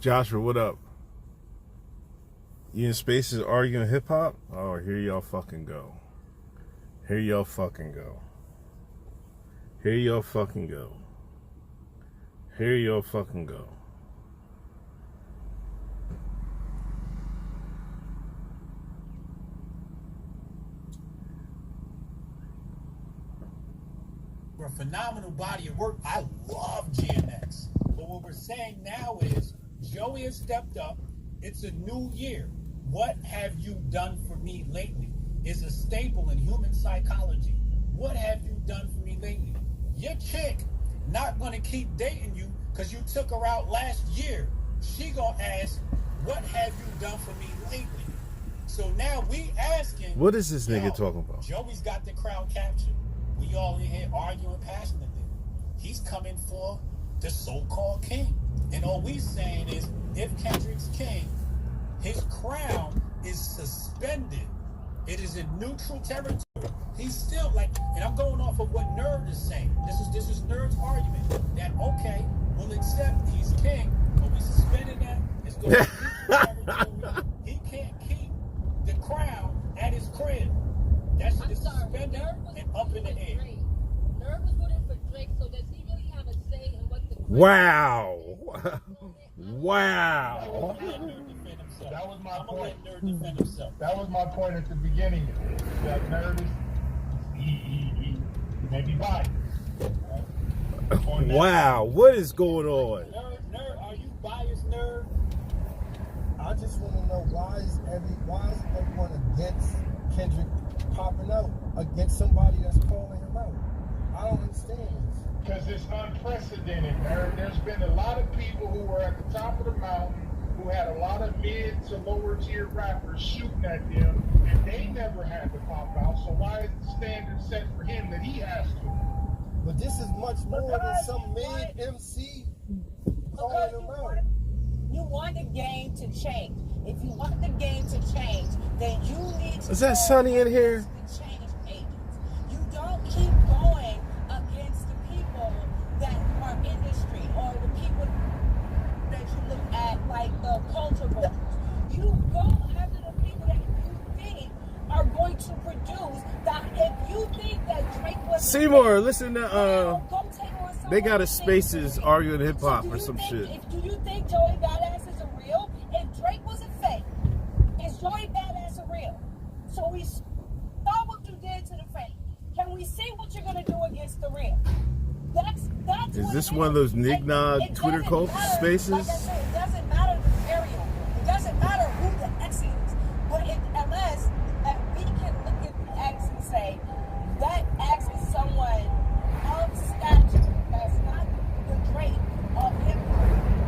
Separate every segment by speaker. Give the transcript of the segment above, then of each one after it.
Speaker 1: Joshua, what up? You in Spaces arguing hip hop? Oh, here y'all fucking go. Here y'all fucking go. Here y'all fucking go. Here y'all fucking go.
Speaker 2: For a phenomenal body of work. I love GMX. But what we're saying now is Joey has stepped up. It's a new year. What have you done for me lately is a staple in human psychology. What have you done for me lately? Your chick not going to keep dating you because you took her out last year. She going to ask, what have you done for me lately? So now we asking.
Speaker 1: What is this nigga talking about?
Speaker 2: Joey's got the crowd captured. We all in here arguing passionately. He's coming for the so-called king. And all we saying is, if Kendrick's king, his crown is suspended. It is in neutral territory. He's still like, and I'm going off of what Nerd is saying. This is Nerd's argument that okay, we'll accept he's king, but we suspended that. It's going to neutral territory. He can't keep the crown at his crib. That shit is suspended and up in the air.
Speaker 3: Nerd was voting for Drake, so does he really have a say in what the
Speaker 1: Wow. Wow.
Speaker 4: That was my point. That was my point at the beginning. That Nerd is he may be biased.
Speaker 1: Wow, what is going on?
Speaker 2: Nerd, are you biased, Nerd?
Speaker 5: I just want to know why is everyone against Kendrick popping out against somebody that's calling him out? I don't understand this.
Speaker 4: Because it's unprecedented, Nerd. There's been a lot of people who were at the top of the mountain who had a lot of mid to lower tier rappers shooting at them, and they never had to pop out. So why is the standard set for him that he has to?
Speaker 5: But this is much more than some mid MC calling him out.
Speaker 3: You want the game to change. If you want the game to change, then you need to.
Speaker 1: Is that Sonny in here?
Speaker 3: Change agents. You don't keep going against the people that are in the street or the people that you look at like the culture vultures. You go after the people that you think are going to produce that. If you think that Drake was
Speaker 1: Seymour, listen to
Speaker 3: go take on
Speaker 1: they got a Spaces arguing hip hop or some shit.
Speaker 3: Do you think Joey Badass is a real? If Drake was a fake, is Joey Badass a real? So we saw what you did to the fake. Can we see what you're gonna do against the real? That's
Speaker 1: Is this one of those Nignog Twitter cult Spaces?
Speaker 3: Like I said, it doesn't matter the area. It doesn't matter who the X is. But unless we can look at the X and say that X is someone of stature that's not the Drake of hip hop,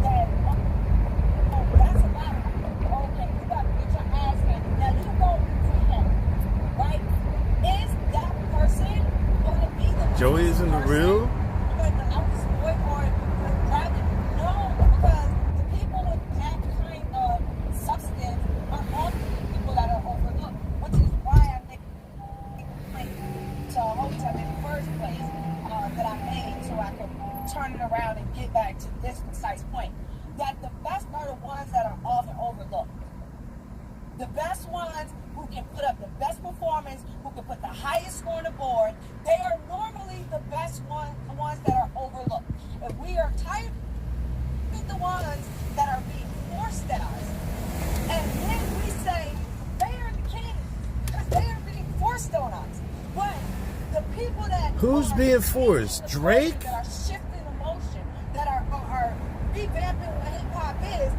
Speaker 3: that that's a matter. Okay, you got to get your ass handed. Now you go to him, right? Is that person going to be the
Speaker 1: Joey isn't the real?
Speaker 3: No, because the people with that kind of substance are often the people that are overlooked, which is why I think to Hotep in the first place that I made so I could turn it around and get back to this precise point. That the best are the ones that are often overlooked. The best ones who can put up the best performance, who can put the highest score on the board, they are normally the best ones, the ones that are overlooked. If we are tired of the ones that are being forced at us, and then we say they are the king because they are being forced on us. But the people that
Speaker 1: Who's being forced? Drake?
Speaker 3: that are shifting emotion, that are revamping what hip hop is,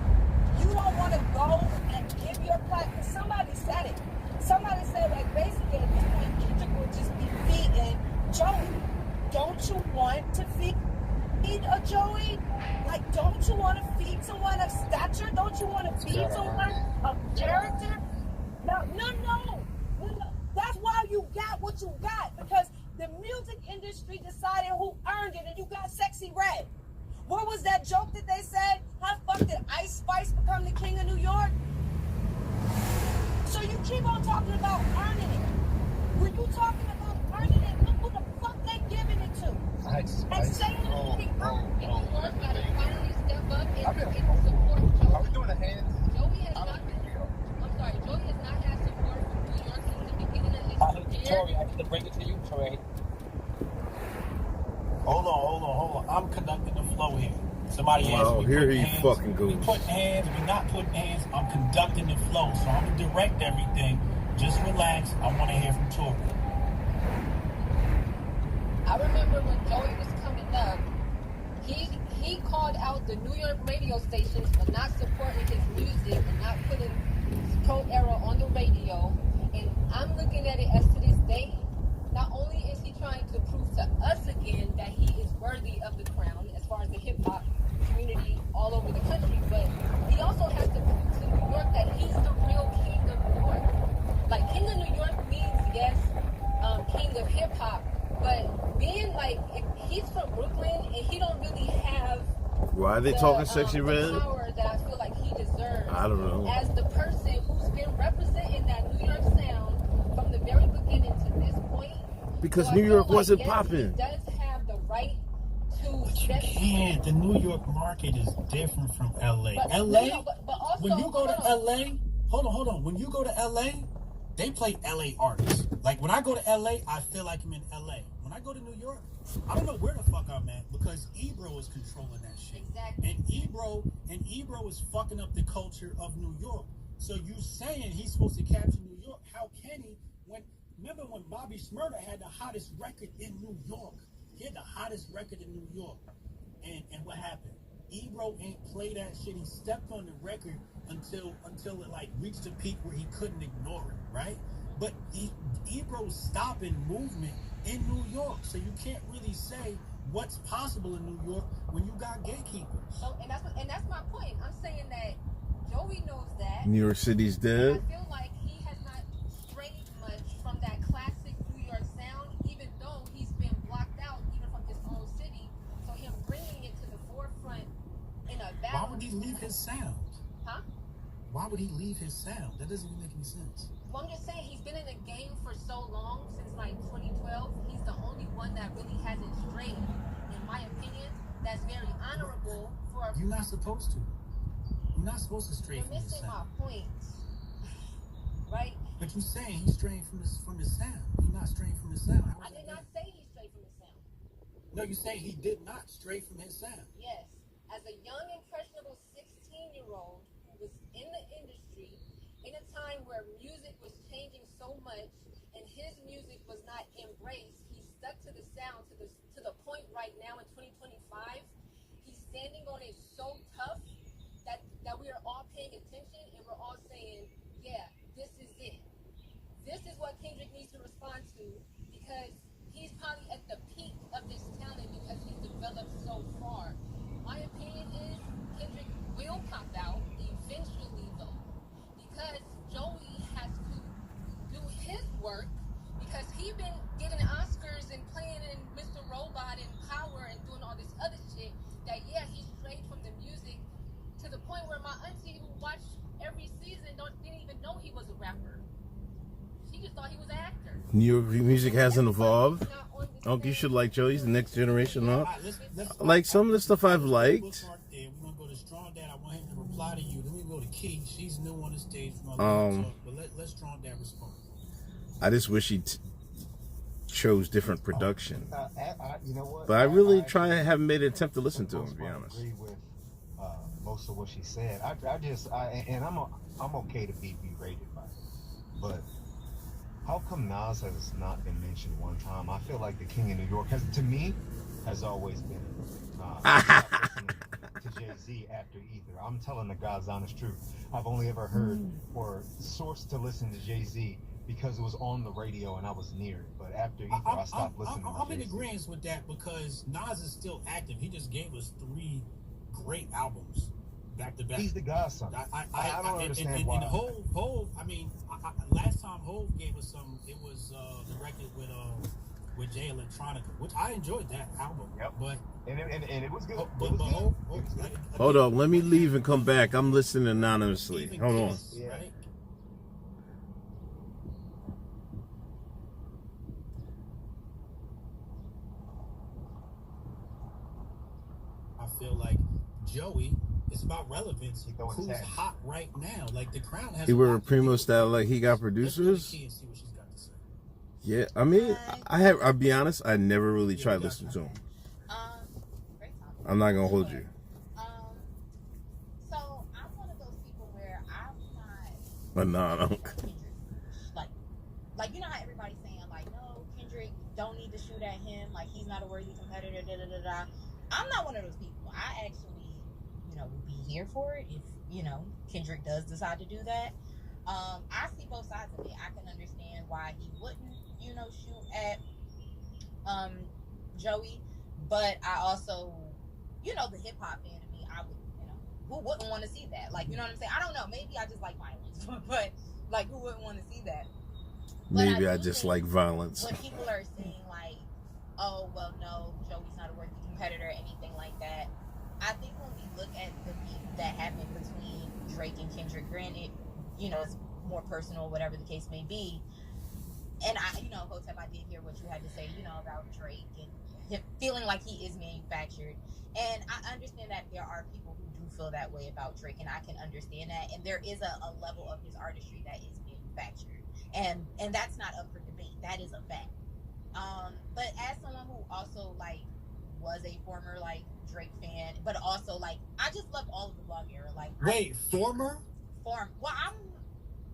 Speaker 3: you don't want to go and give your platform. Somebody said it. Somebody said, like, basically at this point, Kendrick would just be feeding Joey. Don't you want to feed a Joey? Like, don't you want to feed someone of stature? Don't you want to feed someone of character? No. That's why you got what you got, because the music industry decided who earned it, and you got Sexy Red. What was that joke that they said? How the fuck did Ice Spice become the king of New York? So you keep on talking about earning it. When you talking about earning it, look who the fuck they giving it to.
Speaker 4: Ice
Speaker 3: And saying it to be earned.
Speaker 4: oh.
Speaker 3: People finally step up and support Joey.
Speaker 2: Somebody asked
Speaker 1: Wow,
Speaker 2: me,
Speaker 1: here
Speaker 2: putting
Speaker 1: he
Speaker 2: hands,
Speaker 1: fucking
Speaker 2: we
Speaker 1: goes.
Speaker 2: putting hands, we not putting hands. I'm conducting the flow, so I'm gonna direct everything. Just relax. I want to hear from Tori.
Speaker 3: I remember when Joey was coming up, he called out the New York radio stations for not supporting his music and not putting Pro Era on the radio. And I'm looking at it as to this day, not only is he trying to prove to us again that he is worthy of the crown as far as the hip hop community all over the country, but he also has to prove to New York that he's the real king of New York. Like, king of New York means, yes, king of hip hop, but being like, he's from Brooklyn and he don't really have
Speaker 1: Why are they talking sexy
Speaker 3: the
Speaker 1: red?
Speaker 3: power that I feel like he deserves.
Speaker 1: I don't know.
Speaker 3: As the person who's been representing that New York sound from the very beginning to this point.
Speaker 1: Because
Speaker 3: So
Speaker 1: New
Speaker 3: I
Speaker 1: York
Speaker 3: feel like,
Speaker 1: wasn't
Speaker 3: yes,
Speaker 1: popping.
Speaker 3: He does have the right to.
Speaker 2: But you can't. The New York market is different from LA.
Speaker 3: But,
Speaker 2: LA,
Speaker 3: no, but also,
Speaker 2: when you go to
Speaker 3: hold on.
Speaker 2: LA, hold on. When you go to LA, they play LA artists. Like, when I go to LA, I feel like I'm in LA. When I go to New York, I don't know where the fuck I'm at because Ebro is controlling that shit.
Speaker 3: Exactly.
Speaker 2: And Ebro is fucking up the culture of New York. So you saying he's supposed to capture New York? How can he? Remember when Bobby Shmurda had the hottest record in New York? He had the hottest record in New York. And what happened? Ebro ain't play that shit. He stepped on the record until it like reached a peak where he couldn't ignore it, right? But Ebro's stopping movement in New York, so you can't really say what's possible in New York when you got gatekeepers.
Speaker 3: So, and that's my point. I'm saying that Joey knows that.
Speaker 1: New York City's
Speaker 3: And
Speaker 1: dead.
Speaker 3: I feel like he has not strayed much from that classic New York sound, even though he's been blocked out even from his own city. So him bringing it to the forefront in a battle.
Speaker 2: Why would he leave his sound?
Speaker 3: Huh?
Speaker 2: Why would he leave his sound? That doesn't even make any sense.
Speaker 3: Well, I'm just saying he's been in the game for so long, since like 2012. He's the only one that really hasn't strayed, in my opinion. That's very honorable for.
Speaker 2: You're not supposed to. You're not supposed to stray
Speaker 3: You're
Speaker 2: from his
Speaker 3: missing my
Speaker 2: sound.
Speaker 3: point, right?
Speaker 2: But you're saying he's straying from his sound. He's not straying from his sound.
Speaker 3: I did not say he strayed from his sound.
Speaker 2: No, you're saying he did not stray from his sound.
Speaker 3: Yes, as a young, impressionable 16-year-old who was in the industry in a time where music was changing so much and his music was not embraced, he stuck to the sound to the point right now in 2025. He's standing on it so tough that we are all paying attention and we're all saying, yeah, this is it. This is what Kendrick needs to respond to, because he's probably at the peak of this talent because he's developed so far. My opinion is Kendrick will pop out eventually though, because Joey has to do his work, because he been getting Oscars and playing in Mr. Robot and Power and doing all this other shit that, yeah, he strayed from the music to the point where my auntie who watched every season didn't even know he was a rapper. She just thought he was an actor.
Speaker 1: New York music hasn't evolved.
Speaker 3: Not on the
Speaker 1: Uncle, you
Speaker 3: same-
Speaker 1: should like Joey's the next generation up.
Speaker 2: All right, let's
Speaker 1: Like some of the stuff I've
Speaker 2: We'll
Speaker 1: liked.
Speaker 2: start there. We're gonna go to Strong Dad. I want him to reply to you. Then we go to Key. She's new on the stage. We're gonna talk, but let Strong Dad respond.
Speaker 1: I just wish he chose different production.
Speaker 6: You know what?
Speaker 1: But I really haven't made an attempt to listen to him, to be
Speaker 6: I
Speaker 1: honest.
Speaker 6: agree with most of what she said. I'm okay to be berated by it, but how come Nas has not been mentioned one time? I feel like the King of New York has always been Nas. I stopped listening to Jay-Z after Ether. I'm telling the God's honest truth. I've only ever heard or sourced to listen to Jay-Z because it was on the radio and I was near it. But after Ether, I stopped listening to
Speaker 2: I'm in
Speaker 6: Jay-Z.
Speaker 2: agreement with that because Nas is still active. He just gave us 3 great albums back to back.
Speaker 6: He's the godson. I don't understand
Speaker 2: and,
Speaker 6: why.
Speaker 2: And Hove, I mean, last time Hove gave us some, it was the record with Jay Electronica, which I enjoyed that album.
Speaker 6: Yep.
Speaker 2: But
Speaker 6: And it was good.
Speaker 2: but
Speaker 6: It was
Speaker 2: Hove,
Speaker 6: good. It was good.
Speaker 1: Hold up, let me leave and come back. I'm listening anonymously.
Speaker 2: even
Speaker 1: Hold on.
Speaker 2: Kiss,
Speaker 6: Yeah.
Speaker 2: right? I feel like Joey, it's about relevance.
Speaker 6: He throwing
Speaker 2: Who's
Speaker 6: tags.
Speaker 2: hot right now? Like the Crown has.
Speaker 1: He
Speaker 2: a
Speaker 1: were
Speaker 2: lot
Speaker 1: a
Speaker 2: to
Speaker 1: primo
Speaker 2: do.
Speaker 1: style, like he got
Speaker 2: Let's go to
Speaker 1: producers.
Speaker 2: Key and see what she's got to say.
Speaker 1: Yeah, I mean, I'll be honest, I never really tried listening to him.
Speaker 7: Great topic.
Speaker 1: I'm not gonna hold you. But nah, I don't.
Speaker 3: Kendrick. Like you know how everybody's saying like, no, Kendrick don't need to shoot at him. Like he's not a worthy competitor. Da da da da. I'm not one of those people. I actually, would be here for it if Kendrick does decide to do that. I see both sides of it. I can understand why he wouldn't, shoot at um Joey, but I also, the hip hop fan in me, I would, who wouldn't want to see that? Like, you know what I'm saying? I don't know. Maybe I just like violence, but like, who wouldn't want to see that?
Speaker 1: Maybe I just like violence.
Speaker 3: When people are saying like, oh well, no, Joey's not a worthy competitor, or anything like that. I think when we look at the beef that happened between Drake and Kendrick, granted, it's more personal, whatever the case may be. And Hotep, I did hear what you had to say, about Drake and him feeling like he is manufactured. And I understand that there are people who do feel that way about Drake, and I can understand that. And there is a level of his artistry that is manufactured, and that's not up for debate. That is a fact. But as someone who also was a former Drake fan, but also I just loved all of the blog era.
Speaker 2: Wait, former?
Speaker 3: Well,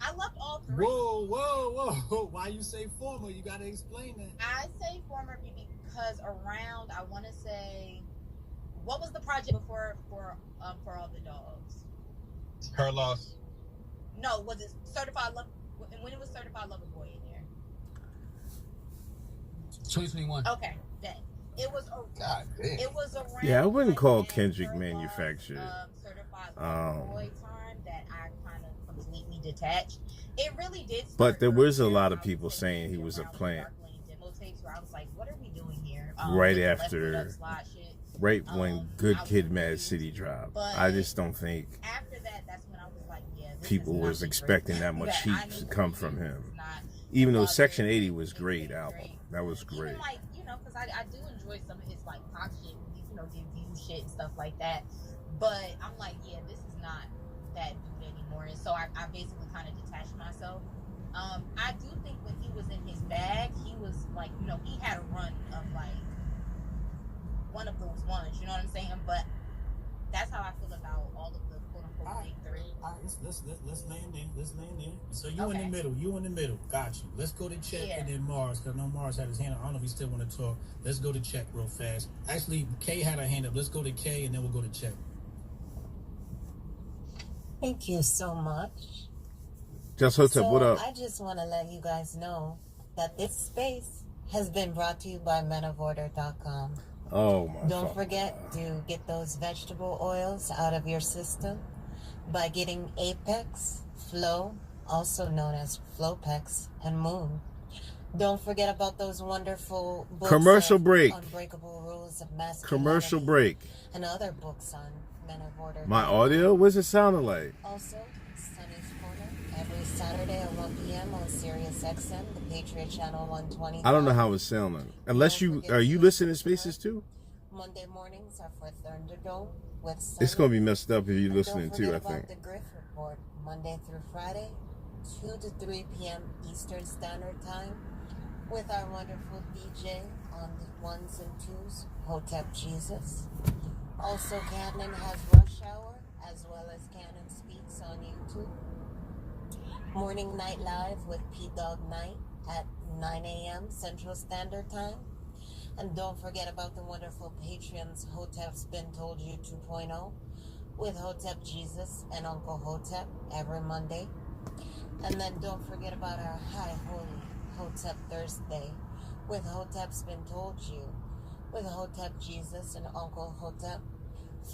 Speaker 3: I loved all three.
Speaker 2: Whoa. Why you say former? You gotta explain that.
Speaker 3: I say former because around, I want to say, what was the project before for All the Dogs?
Speaker 6: Her loss.
Speaker 3: No, was it Certified Love? When it was Certified Lover Boy in there?
Speaker 2: 2021.
Speaker 3: Okay, then it was.
Speaker 6: God damn.
Speaker 3: It was around.
Speaker 1: Yeah, I wouldn't call Kendrick manufactured.
Speaker 3: Certified Lover Boy time that I kind of completely detached. It really did.
Speaker 1: But there was a lot of people saying he was a plant.
Speaker 3: Demo tapes where I was like, what are we doing here?
Speaker 1: Right after, right when Good Kid, Mad City dropped. I just don't think
Speaker 3: after that, that's when I was like, yeah,
Speaker 1: people was expecting that much heat to come from him. Even though Section 80 was great album. That was great.
Speaker 3: Even because I do enjoy some of his pop shit, the view shit and stuff like that. But I'm like, yeah, this is not that dude anymore. And so I basically kind of detached myself. I do think when he was in his bag, he was he had a run of one of those ones, you know what I'm saying? But that's how I feel about all of the quote unquote big three.
Speaker 2: All right, let's land in. So you in the middle. Got you. Let's go to Chet and then Mars, because I know Mars had his hand up. I don't know if he still want to talk. Let's go to Chet real fast. Actually, Kay had her hand up. Let's go to Kay and then we'll go to Chet.
Speaker 7: Thank you so much.
Speaker 1: Just Hotep, what up?
Speaker 7: I just want to let you guys know that this space has been brought to you by menoforder.com.
Speaker 1: Oh my God.
Speaker 7: Don't forget to get those vegetable oils out of your system by getting Apex, Flow, also known as Flowpex, and Moon. Don't forget about those wonderful books.
Speaker 1: Commercial break.
Speaker 7: Unbreakable Rules of Masculinity.
Speaker 1: Commercial break.
Speaker 7: And other books on Men of Order.
Speaker 1: My audio? What's it sounding like?
Speaker 7: Also, Sunny's Corner every Saturday at 1 p.m. on Sirius XM, the Patriot Channel 120.
Speaker 1: I don't know how it's sounding. Unless are you listening to Spaces too?
Speaker 7: Monday mornings are for Thunderdome with Sunny.
Speaker 1: It's going to be messed up if you're listening too, I think.
Speaker 7: Don't forget about the Griff Report, Monday through Friday, 2 to 3 p.m. Eastern Standard Time, with our wonderful DJ on the ones and twos, Hotep Jesus. Also, Cannon has Rush Hour, as well as Cannon Speaks on YouTube. Morning Night Live with P-Dog Night at 9 a.m. Central Standard Time. And don't forget about the wonderful Patreons, Hotep's Been Told You 2.0, with Hotep Jesus and Uncle Hotep every Monday. And then don't forget about our High Holy Hotep Thursday, with Hotep's Been Told You, with Hotep Jesus and Uncle Hotep,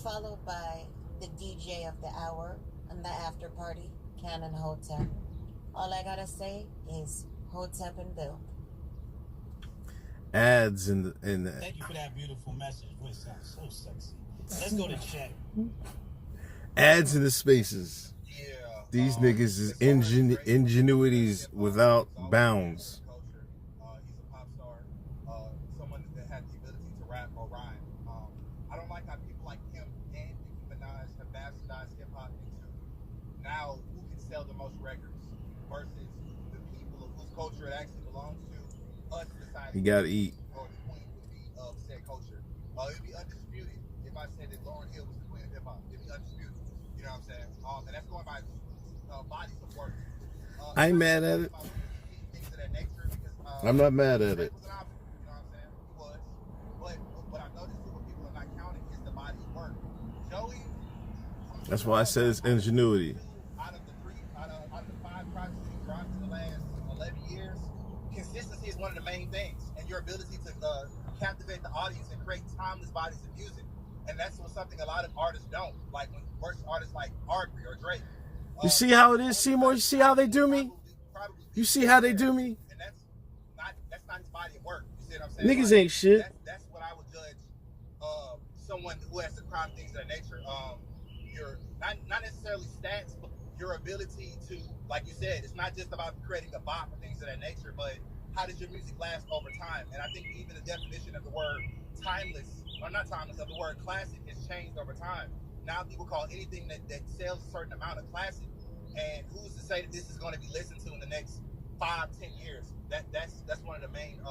Speaker 7: followed by the DJ of the hour and the after party, Canon Hotep. All I gotta say is Hotep and Bill.
Speaker 1: Ads in the
Speaker 2: Thank you for that beautiful message. It sounds so sexy. Let's go to Chet.
Speaker 1: ads in the spaces.
Speaker 6: Yeah.
Speaker 1: These niggas is ingenuities without bounds.
Speaker 6: He's a pop star, someone that had the ability to rap or rhyme. I don't like how people like him and Nicki Minaj have bastardized hip hop into now who can sell the most records versus the people of whose culture it actually belongs to. Us deciding
Speaker 1: You gotta eat.
Speaker 6: or the queen would be of said culture. It'd be undisputed if I said that Lauryn Hill was the queen of hip hop. It'd be undisputed. You know what I'm saying? And that's going by bodies of work.
Speaker 1: I ain't mad at it.
Speaker 8: Things of that nature because
Speaker 1: I'm not mad at it.
Speaker 8: was an option. You know what I'm saying? He was. But what I noticed too, what people are not counting is the body of work. Joey.
Speaker 1: That's why I said it's ingenuity.
Speaker 8: Out of the 5 projects that he dropped in the last 11 years, consistency is one of the main things, and your ability to captivate the audience and create timeless bodies of music. And that's something a lot of artists don't. Like when versus artists like Arbery or Drake.
Speaker 1: You see how it is, Seymour? You see how they do me? You see how they do me?
Speaker 8: And that's not his body of work. You see what I'm saying?
Speaker 1: Niggas ain't shit.
Speaker 8: That's what I would judge someone who has to crime things of that nature. Your not necessarily stats, but your ability to, like you said, it's not just about creating a bop or things of that nature, but how does your music last over time? And I think even the definition of the word timeless, or not timeless, of the word classic has changed over time. Now people call anything that sells a certain amount of classic. And who's to say that this is going to be listened to in the next 5-10 years? That's one of the main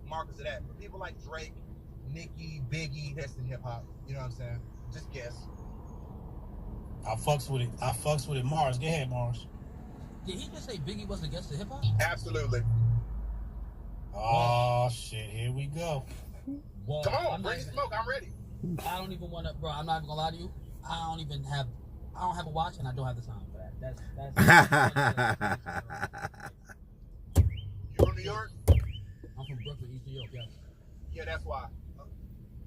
Speaker 8: markers of that. But people like Drake, Nicki, Biggie, that's in hip hop. You know what I'm saying? Just guess.
Speaker 2: I fucks with it. Mars, go ahead, Mars.
Speaker 9: Did he just say Biggie was against the hip hop?
Speaker 8: Absolutely.
Speaker 2: Oh shit, here we go.
Speaker 9: Well,
Speaker 8: Come on, bring smoke. I'm ready.
Speaker 9: I don't even want to, bro. I'm not even gonna lie to you. I don't have a watch, and I don't have the time for that. That's
Speaker 8: You from New York?
Speaker 9: I'm from Brooklyn, East New York. Yes.
Speaker 8: Yeah, that's why.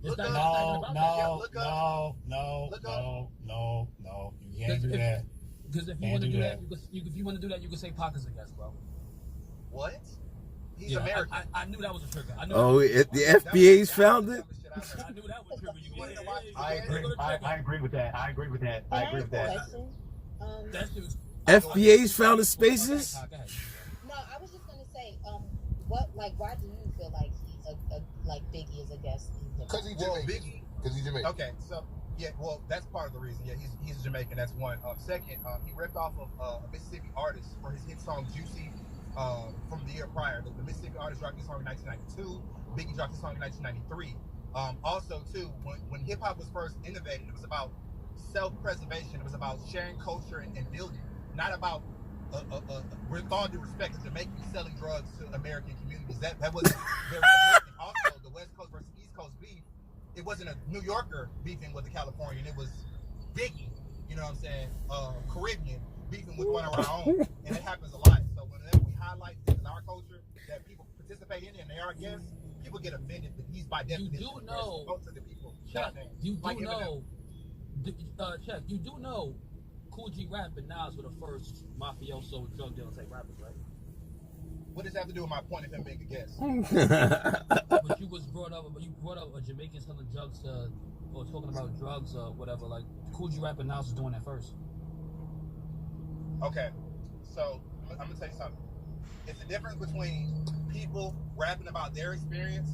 Speaker 9: It's not-
Speaker 2: No. You can't do that.
Speaker 9: Because if you
Speaker 2: Can't
Speaker 9: want to
Speaker 2: do
Speaker 9: do
Speaker 2: that.
Speaker 9: that, if you want to do that, you can say Pac is a guest, bro.
Speaker 8: What? He's
Speaker 9: Yeah,
Speaker 8: American.
Speaker 9: I knew that was a trigger. I knew
Speaker 1: the FBA's found it.
Speaker 9: I knew that was a trigger.
Speaker 6: I agree with that. I agree with that.
Speaker 3: Can I ask a question?
Speaker 9: That shit was.
Speaker 1: FBA's found the spaces.
Speaker 3: No, I was just gonna say, why do you feel like he's like Biggie is a guest?
Speaker 10: Because he's
Speaker 8: Well,
Speaker 10: Jamaican.
Speaker 8: Biggie.
Speaker 10: Because he's Jamaican.
Speaker 8: Okay, so yeah, well, that's part of the reason. Yeah, he's a Jamaican. That's one. Second, he ripped off of a Mississippi artist for his hit song "Juicy" from the year prior. The Mississippi artist dropped this song in 1992. Biggie dropped this song in 1993. Also, too, when hip hop was first innovated, it was about self-preservation. It was about sharing culture and building, not about with all due respect, Jamaicans selling drugs to American communities. That wasn't very American. Also, the West Coast versus East Coast beef, it wasn't a New Yorker beefing with a Californian. It was Biggie, you know what I'm saying, Caribbean beefing with one of our own. And it happens a lot. So whenever we highlight things in our culture that people participate in and they are guests, people get offended, but he's by definition.
Speaker 9: You do know.
Speaker 8: Most of the people.
Speaker 9: Check. You do
Speaker 8: Like
Speaker 9: know. Check. You do know. Cool G Rap and Nas were the first mafioso drug dealer type rappers, right?
Speaker 8: What does that have to do with my point of him being a guest?
Speaker 9: But you brought up a Jamaican selling drugs or talking about drugs or whatever. Like Cool G Rap and Nas was doing that first.
Speaker 8: Okay, so I'm gonna tell you something. It's the difference between people rapping about their experience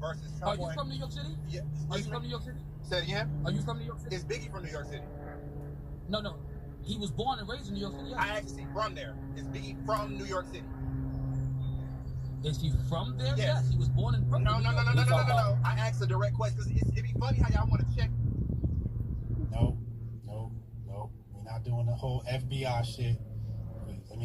Speaker 8: versus someone.
Speaker 9: Are you from New York City?
Speaker 8: Yeah.
Speaker 9: Are you from New York City?
Speaker 8: Say it again.
Speaker 9: Are you from New York City?
Speaker 8: Is Biggie from New York City?
Speaker 9: No. He was born and raised in New York City. Yes.
Speaker 8: I actually from there. Is Biggie from New York City?
Speaker 9: Is he from there?
Speaker 8: Yes.
Speaker 9: Yes. He was born in Brooklyn.
Speaker 8: No. I asked a direct question because it'd be funny how y'all want to check.
Speaker 2: No. We're not doing the whole FBI shit. Let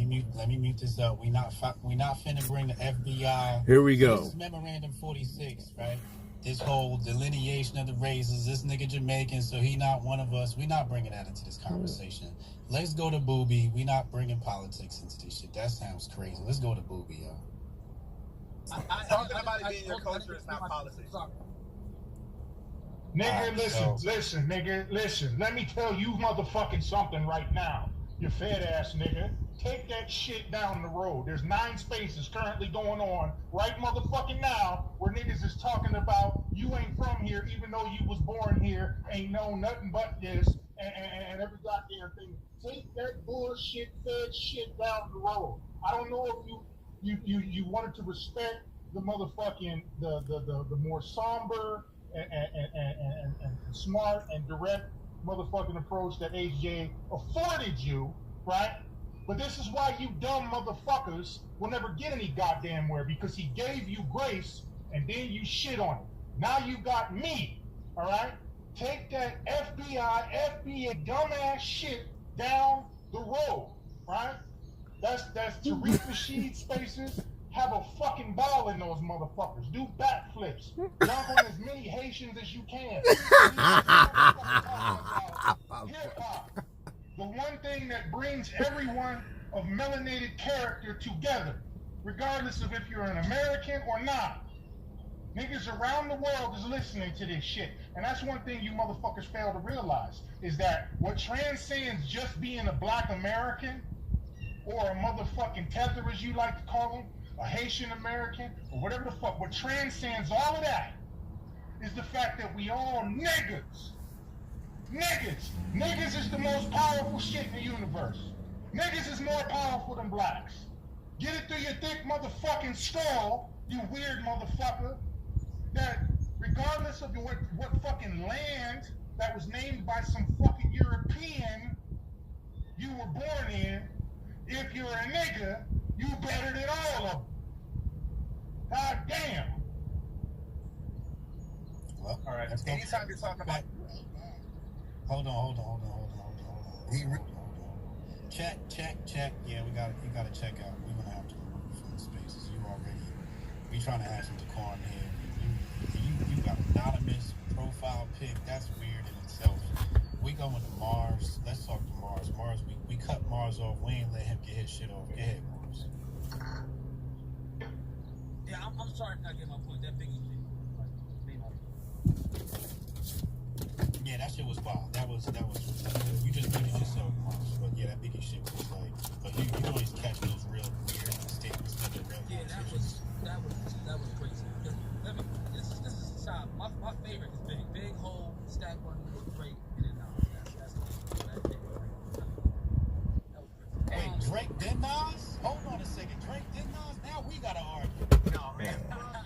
Speaker 2: me mute this up. We not finna bring the FBI.
Speaker 1: Here we go.
Speaker 2: This is Memorandum 46, right? This whole delineation of the races. This nigga Jamaican, so he not one of us. We not bringing that into this conversation. Let's go to Booby. We not bringing politics into this shit. That sounds crazy. Let's go to Booby, yo.
Speaker 8: Talking about it being your culture is not politics.
Speaker 4: Nigga,
Speaker 2: Alright,
Speaker 4: listen. Let me tell you motherfucking something right now. You fat ass nigga. Take that shit down the road. There's 9 spaces currently going on right motherfucking now where niggas is talking about you ain't from here even though you was born here, ain't know nothing but this and every goddamn thing. Take that bullshit fed shit down the road. I don't know if you wanted to respect the motherfucking the more somber and smart and direct motherfucking approach that HJ afforded you, right? But this is why you dumb motherfuckers will never get any goddamn where, because he gave you grace and then you shit on it. Now you got me, all right? Take that FBI dumbass shit down the road, right? That's Tariq Nasheed spaces. Have a fucking ball in those motherfuckers. Do backflips. Dunk on as many Haitians as you can. Hip hop. The one thing that brings everyone of melanated character together, regardless of if you're an American or not. Niggas around the world is listening to this shit. And that's one thing you motherfuckers fail to realize, is that what transcends just being a black American, or a motherfucking tether as you like to call them, a Haitian American, or whatever the fuck, what transcends all of that is the fact that we all niggas. Niggas. Niggas is the most powerful shit in the universe. Niggas is more powerful than blacks. Get it through your thick motherfucking skull, you weird motherfucker, that regardless of what fucking land that was named by some fucking European you were born in, if you're a nigga, you better than all of them. God damn.
Speaker 2: Well,
Speaker 8: All right. Anytime you're talking about,
Speaker 2: hold on. Check. Yeah, you gotta check out. We're gonna have to remove from the spaces. We trying to have some decorum here. You got anonymous profile pic. That's weird in itself. We going to Mars. Let's talk to Mars. Mars, we cut Mars off. We ain't let him get his shit off. Go ahead, Mars.
Speaker 9: Yeah, I'm sorry if I get my point. That Biggie shit.
Speaker 2: Yeah, that shit was wild. That was you just muted yourself, Mars. But yeah, that Biggie shit was like, but you always catch those real weird statements that are real.
Speaker 9: Yeah, that was crazy. This is Chop. My favorite is Big Hole, Stack One, Drake, and then Nas. That's that was
Speaker 2: Wait, Drake then Nas? Hold on a second. Drake then Nas? Now we gotta argue.
Speaker 6: No, man.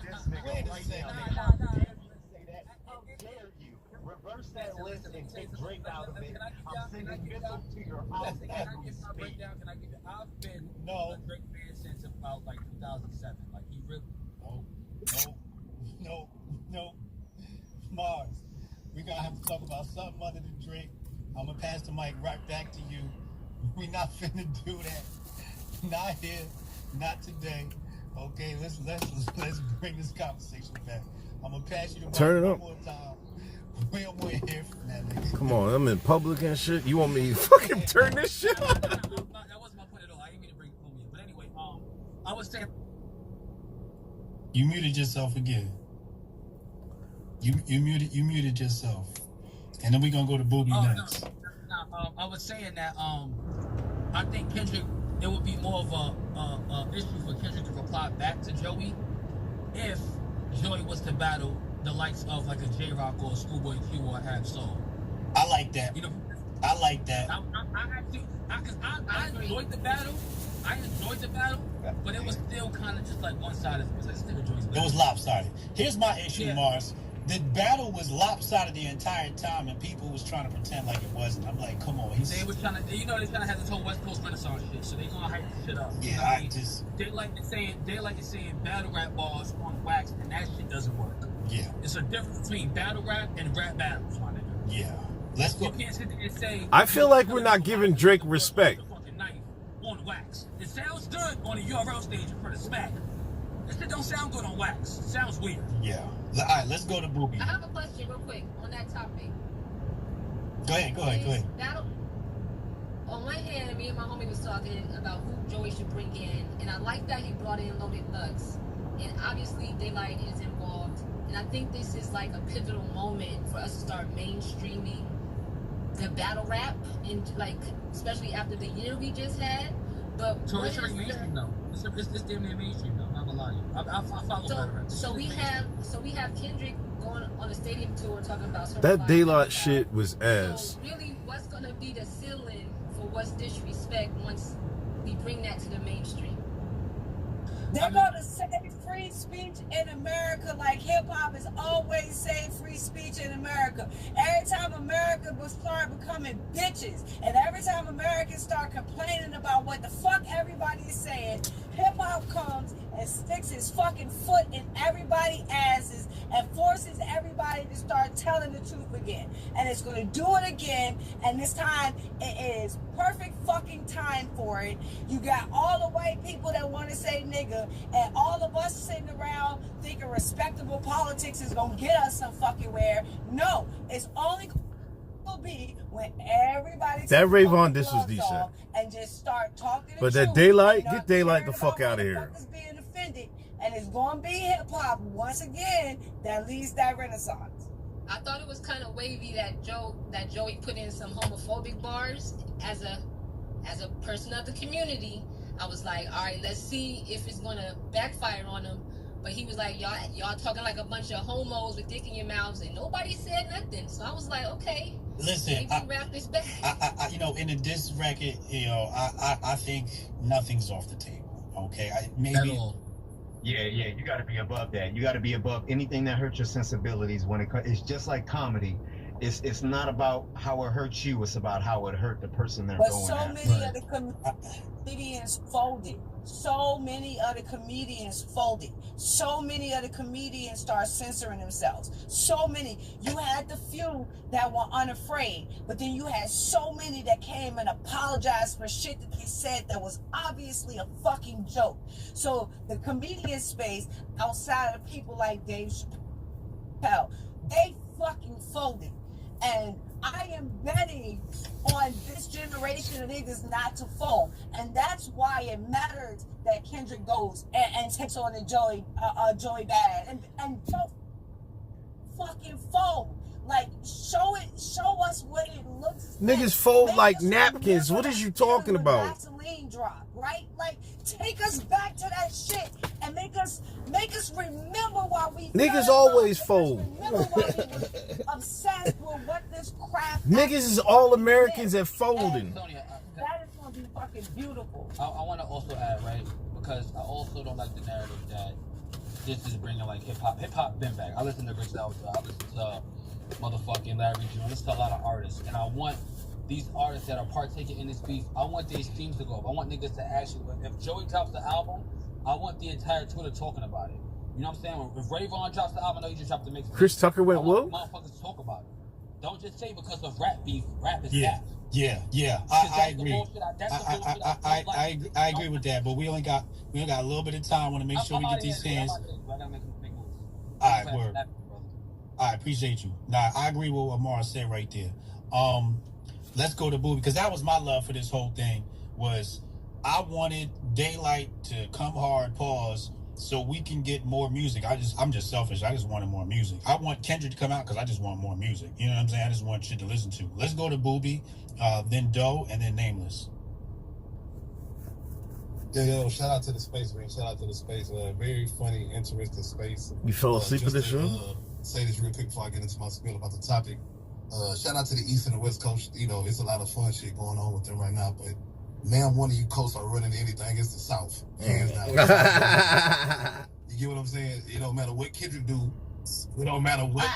Speaker 6: This nigga
Speaker 2: Wait a
Speaker 6: right
Speaker 2: second.
Speaker 6: now. How dare you say that? How dare you? Reverse that list and take Drake out of it. I'm sending missiles to your house
Speaker 9: Can
Speaker 6: as
Speaker 9: I
Speaker 6: we
Speaker 9: give my
Speaker 6: speak.
Speaker 9: breakdown? Can I give it? I've been
Speaker 2: No.
Speaker 9: a Drake fan since about like 2007. Like he really.
Speaker 2: No. Mars, we gonna have to talk about something other than Drake. I'm gonna pass the mic right back to you. We not finna do that. Not here, not today. Okay, let's bring this conversation back. I'm gonna pass you the mic
Speaker 1: Turn it
Speaker 2: one
Speaker 1: up.
Speaker 2: more time. We don't want to hear from that nigga.
Speaker 1: Come on, I'm in public and shit. You want me to fucking turn this shit up?
Speaker 9: That wasn't my point at all. I didn't mean to bring home yet. But anyway, I was saying.
Speaker 2: You muted yourself again. You muted yourself. And then we're gonna go to Boogie next.
Speaker 9: No, I was saying that I think Kendrick, it would be more of a issue for Kendrick to reply back to Joey if Joey was to battle the likes of like a J-Rock or a Schoolboy Q or a Ab Soul.
Speaker 2: I like that.
Speaker 9: You know,
Speaker 2: I like that.
Speaker 9: I enjoyed the battle. But it was still kind of just like one-sided. It was like still Joey's battle.
Speaker 2: It was lopsided. Here's my issue,
Speaker 9: Yeah.
Speaker 2: Mars. The battle was lopsided the entire time, and people was trying to pretend like it wasn't. I'm like, come on.
Speaker 9: They was trying to, they're trying to have this whole West Coast Renaissance shit, so they gonna hype this shit up.
Speaker 2: Yeah,
Speaker 9: You know what I mean?
Speaker 2: just.
Speaker 9: They like it saying battle rap bars on wax, and that shit doesn't work.
Speaker 2: Yeah.
Speaker 9: It's a difference between battle rap and rap battles, my nigga.
Speaker 2: Yeah. Let's go.
Speaker 9: You can't sit there and say.
Speaker 1: I feel like we're not giving Drake respect.
Speaker 9: Fucking knife on wax. It sounds good on a URL stage in front of Smack. That shit don't sound good on wax. It sounds weird.
Speaker 2: Yeah. All right, let's go to Boogie.
Speaker 10: I have a question real quick on that topic.
Speaker 2: Go ahead.
Speaker 10: Battle. On one hand, me and my homie was talking about who Joey should bring in, and I like that he brought in Loaded Thugs. And obviously, Daylight is involved, and I think this is like a pivotal moment for us to start mainstreaming the battle rap, and like especially after the year we just had. But
Speaker 9: So it's already mainstream though. It's damn near mainstream though. I'm not gonna lie to you. I follow battle rap.
Speaker 10: So we have Kendrick going on a stadium tour talking about
Speaker 1: That Daylight shit was ass.
Speaker 10: So really, what's gonna be the ceiling for what's disrespect once we bring that to the mainstream?
Speaker 3: They're going to say free speech in America like hip-hop has always said free speech in America. Every time America will start becoming bitches, and every time Americans start complaining about what the fuck everybody is saying, hip-hop comes and sticks his fucking foot in everybody's asses and forces everybody to start telling the truth again. And it's going to do it again, and this time it is perfect fucking time for it. You got all the white people that want to say nigga, and all of us sitting around thinking respectable politics is going to get us some fucking where. No, it's only will be when everybody
Speaker 1: that Rayvon, this was decent,
Speaker 3: and just start talking.
Speaker 1: But that Daylight, get Daylight the fuck out of here.
Speaker 3: Being offended, and it's going to be hip hop once again that leads that renaissance.
Speaker 10: I thought it was kind of wavy that Joey put in some homophobic bars as a person of the community. I was like, all right, let's see if it's going to backfire on him. But he was like, y'all talking like a bunch of homos with dick in your mouths, and nobody said nothing. So I was like, okay.
Speaker 2: Listen,
Speaker 10: wrap this back.
Speaker 2: I you know, in the diss record, you know, I think nothing's off the table. Okay, maybe.
Speaker 6: Yeah, you got to be above that. You got to be above anything that hurts your sensibilities. When it's just like comedy. It's not about how it hurts you. It's about how it hurt the person they're going at.
Speaker 3: But so many of the comedians folded. So many other comedians folded. So many other comedians start censoring themselves. So many. You had the few that were unafraid, but then you had so many that came and apologized for shit that they said that was obviously a fucking joke. So the comedian space, outside of people like Dave Chappelle, they fucking folded. And I am betting on this generation of niggas not to fall. And that's why it matters that Kendrick goes and takes on the Joey Badass. And don't fucking fold. Like, show us what it looks like.
Speaker 1: Niggas fold like napkins. What is you talking about?
Speaker 3: Gasoline drop, right? Like, take us back to that shit and make us remember why we
Speaker 1: niggas always fold.
Speaker 3: Remember why we was obsessed with what this crap.
Speaker 1: Niggas is all Americans at folding.
Speaker 3: That is gonna be fucking beautiful.
Speaker 9: I want to also add, right, because I also don't like the narrative that this is bringing like hip hop. Hip hop been back. I listen to Griselda. I listen to motherfucking Larry June. I listen to a lot of artists, and I want these artists that are partaking in this beef, I want their streams to go up. I want niggas to actually, if Joey drops the album, I want the entire Twitter talking about it. You know what I'm saying? If Rayvon drops the album, I know he just dropped the mix.
Speaker 1: Chris Tucker went woke?
Speaker 9: Motherfuckers to talk about it. Don't just say because of rap beef, rap is
Speaker 2: Yeah.
Speaker 9: rap.
Speaker 2: Yeah, I agree. I agree with that, but we only got a little bit of time. Want to make sure we get these hands.
Speaker 9: I gotta make moves.
Speaker 2: All right, word. I appreciate you. Nah, I agree with what Amara said right there. Let's go to Booby, because that was my love for this whole thing. Was I wanted Daylight to come hard, pause, so we can get more music. I'm just selfish. I just wanted more music. I want Kendrick to come out because I just want more music. You know what I'm saying? I just want shit to listen to. Let's go to Booby, then Doe, and then Nameless.
Speaker 5: Yo, shout out to the space, man. Shout out to the space. Very funny, interesting space.
Speaker 1: You fell asleep in this room?
Speaker 5: Say this real quick before I get into my spiel about the topic. Shout out to the East and the West Coast. You know, it's a lot of fun shit going on with them right now, but man, one of you coasts are running anything. It's the South. Hands down. You get what I'm saying? It don't matter what Kendrick do. It don't matter what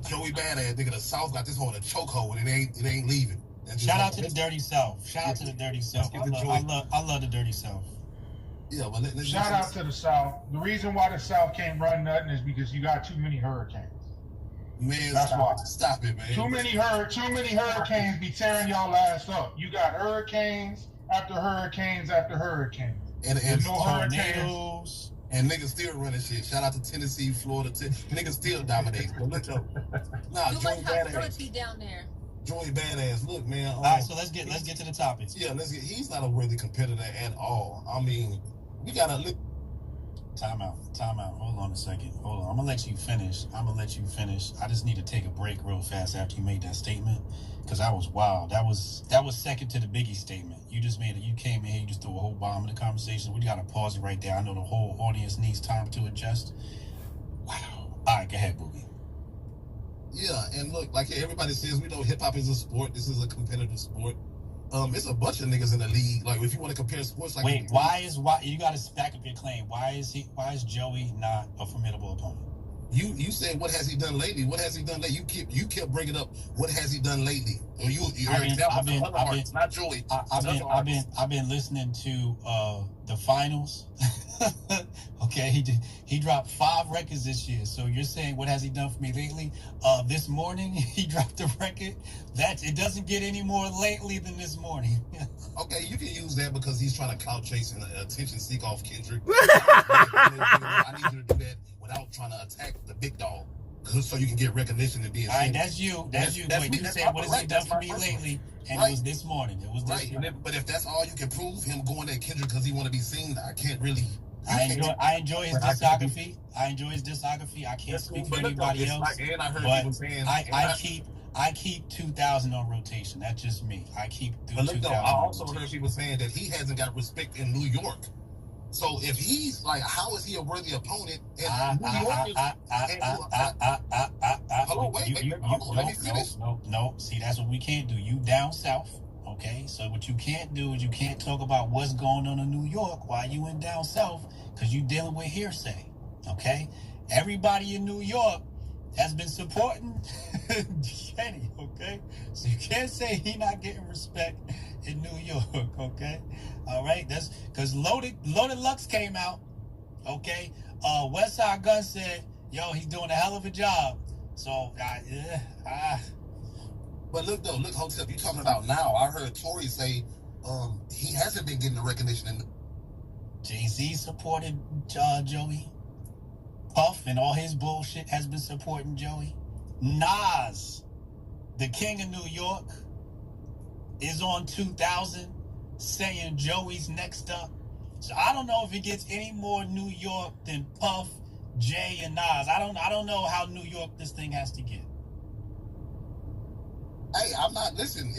Speaker 5: Joey Badass. Nigga, the South got this on a chokehold and it ain't leaving.
Speaker 2: Shout out to the Dirty South. Shout out to the Dirty South. I love the Dirty South.
Speaker 5: Yeah, but
Speaker 4: shout out to the South. The reason why the South can't run nothing is because you got too many hurricanes.
Speaker 5: Man,
Speaker 4: that's why.
Speaker 5: Stop it, man.
Speaker 4: Too many hurricanes be tearing y'all ass up. You got hurricanes after hurricanes after hurricanes.
Speaker 5: And
Speaker 4: no
Speaker 5: tornadoes. And niggas still running shit. Shout out to Tennessee, Florida. Niggas still dominate. But look up. Nah,
Speaker 10: you
Speaker 5: Joey
Speaker 10: Badass down there.
Speaker 5: Joey Badass. Look, man.
Speaker 2: All right, so let's get to the topics.
Speaker 5: Yeah, he's not a worthy competitor at all. I mean, we gotta look.
Speaker 2: Time out. Hold on a second. Hold on. I'm gonna let you finish. I just need to take a break real fast after you made that statement, because that was wild. That was second to the Biggie statement. You just made it. You came in here, you just threw a whole bomb in the conversation. We gotta pause it right there. I know the whole audience needs time to adjust. Wow. All right, go ahead, Boogie.
Speaker 5: Yeah, and look, like everybody says, we know hip hop is a sport. This is a competitive sport. It's a bunch of niggas in the league. Like, if you want to compare sports, like,
Speaker 2: wait, why you got to back up your claim? Why is Joey not a formidable opponent?
Speaker 5: You said, what has he done lately? What has he done lately? You kept bringing up, what has he done lately? Or your example from other artists, not Joey.
Speaker 2: I've been listening to the finals. Okay, he dropped 5 records this year. So you're saying, what has he done for me lately? This morning he dropped a record. It doesn't get any more lately than this morning.
Speaker 5: Okay, you can use that because he's trying to clout chase and attention seek off Kendrick. I need you to do that without trying to attack the big dog, so you can get recognition and be seen.
Speaker 2: All right, that's you. That's you. But you said, what has he done for me lately? And it was this morning. It was this morning.
Speaker 5: But if that's all you can prove, him going at Kendrick because he want to be seen, I can't really.
Speaker 2: I enjoy his discography. I can't speak for anybody else.
Speaker 5: And I heard people saying,
Speaker 2: I keep 2000 on rotation. That's just me. I keep 2000.
Speaker 5: But look though, I also heard people saying that he hasn't got respect in New York. So if he's like, how is he a worthy opponent? And New York let me finish.
Speaker 2: No. See, that's what we can't do. You down south, okay? So what you can't do is you can't talk about what's going on in New York while you in down south, because you dealing with hearsay, okay? Everybody in New York has been supporting Kenny, okay? So you can't say he not getting respect in New York, okay? All right, that's because Loaded Lux came out, okay? Westside Gun said, yo, he's doing a hell of a job. So,
Speaker 5: But look Hotep, you talking about now. I heard Tory say he hasn't been getting the recognition.
Speaker 2: Jay-Z supported Joey. Puff and all his bullshit has been supporting Joey. Nas, the king of New York, is on 2000 saying Joey's next up. So I don't know if it gets any more New York than Puff, Jay, and Nas. I don't know how New York this thing has to get.
Speaker 5: Hey, I'm not listen.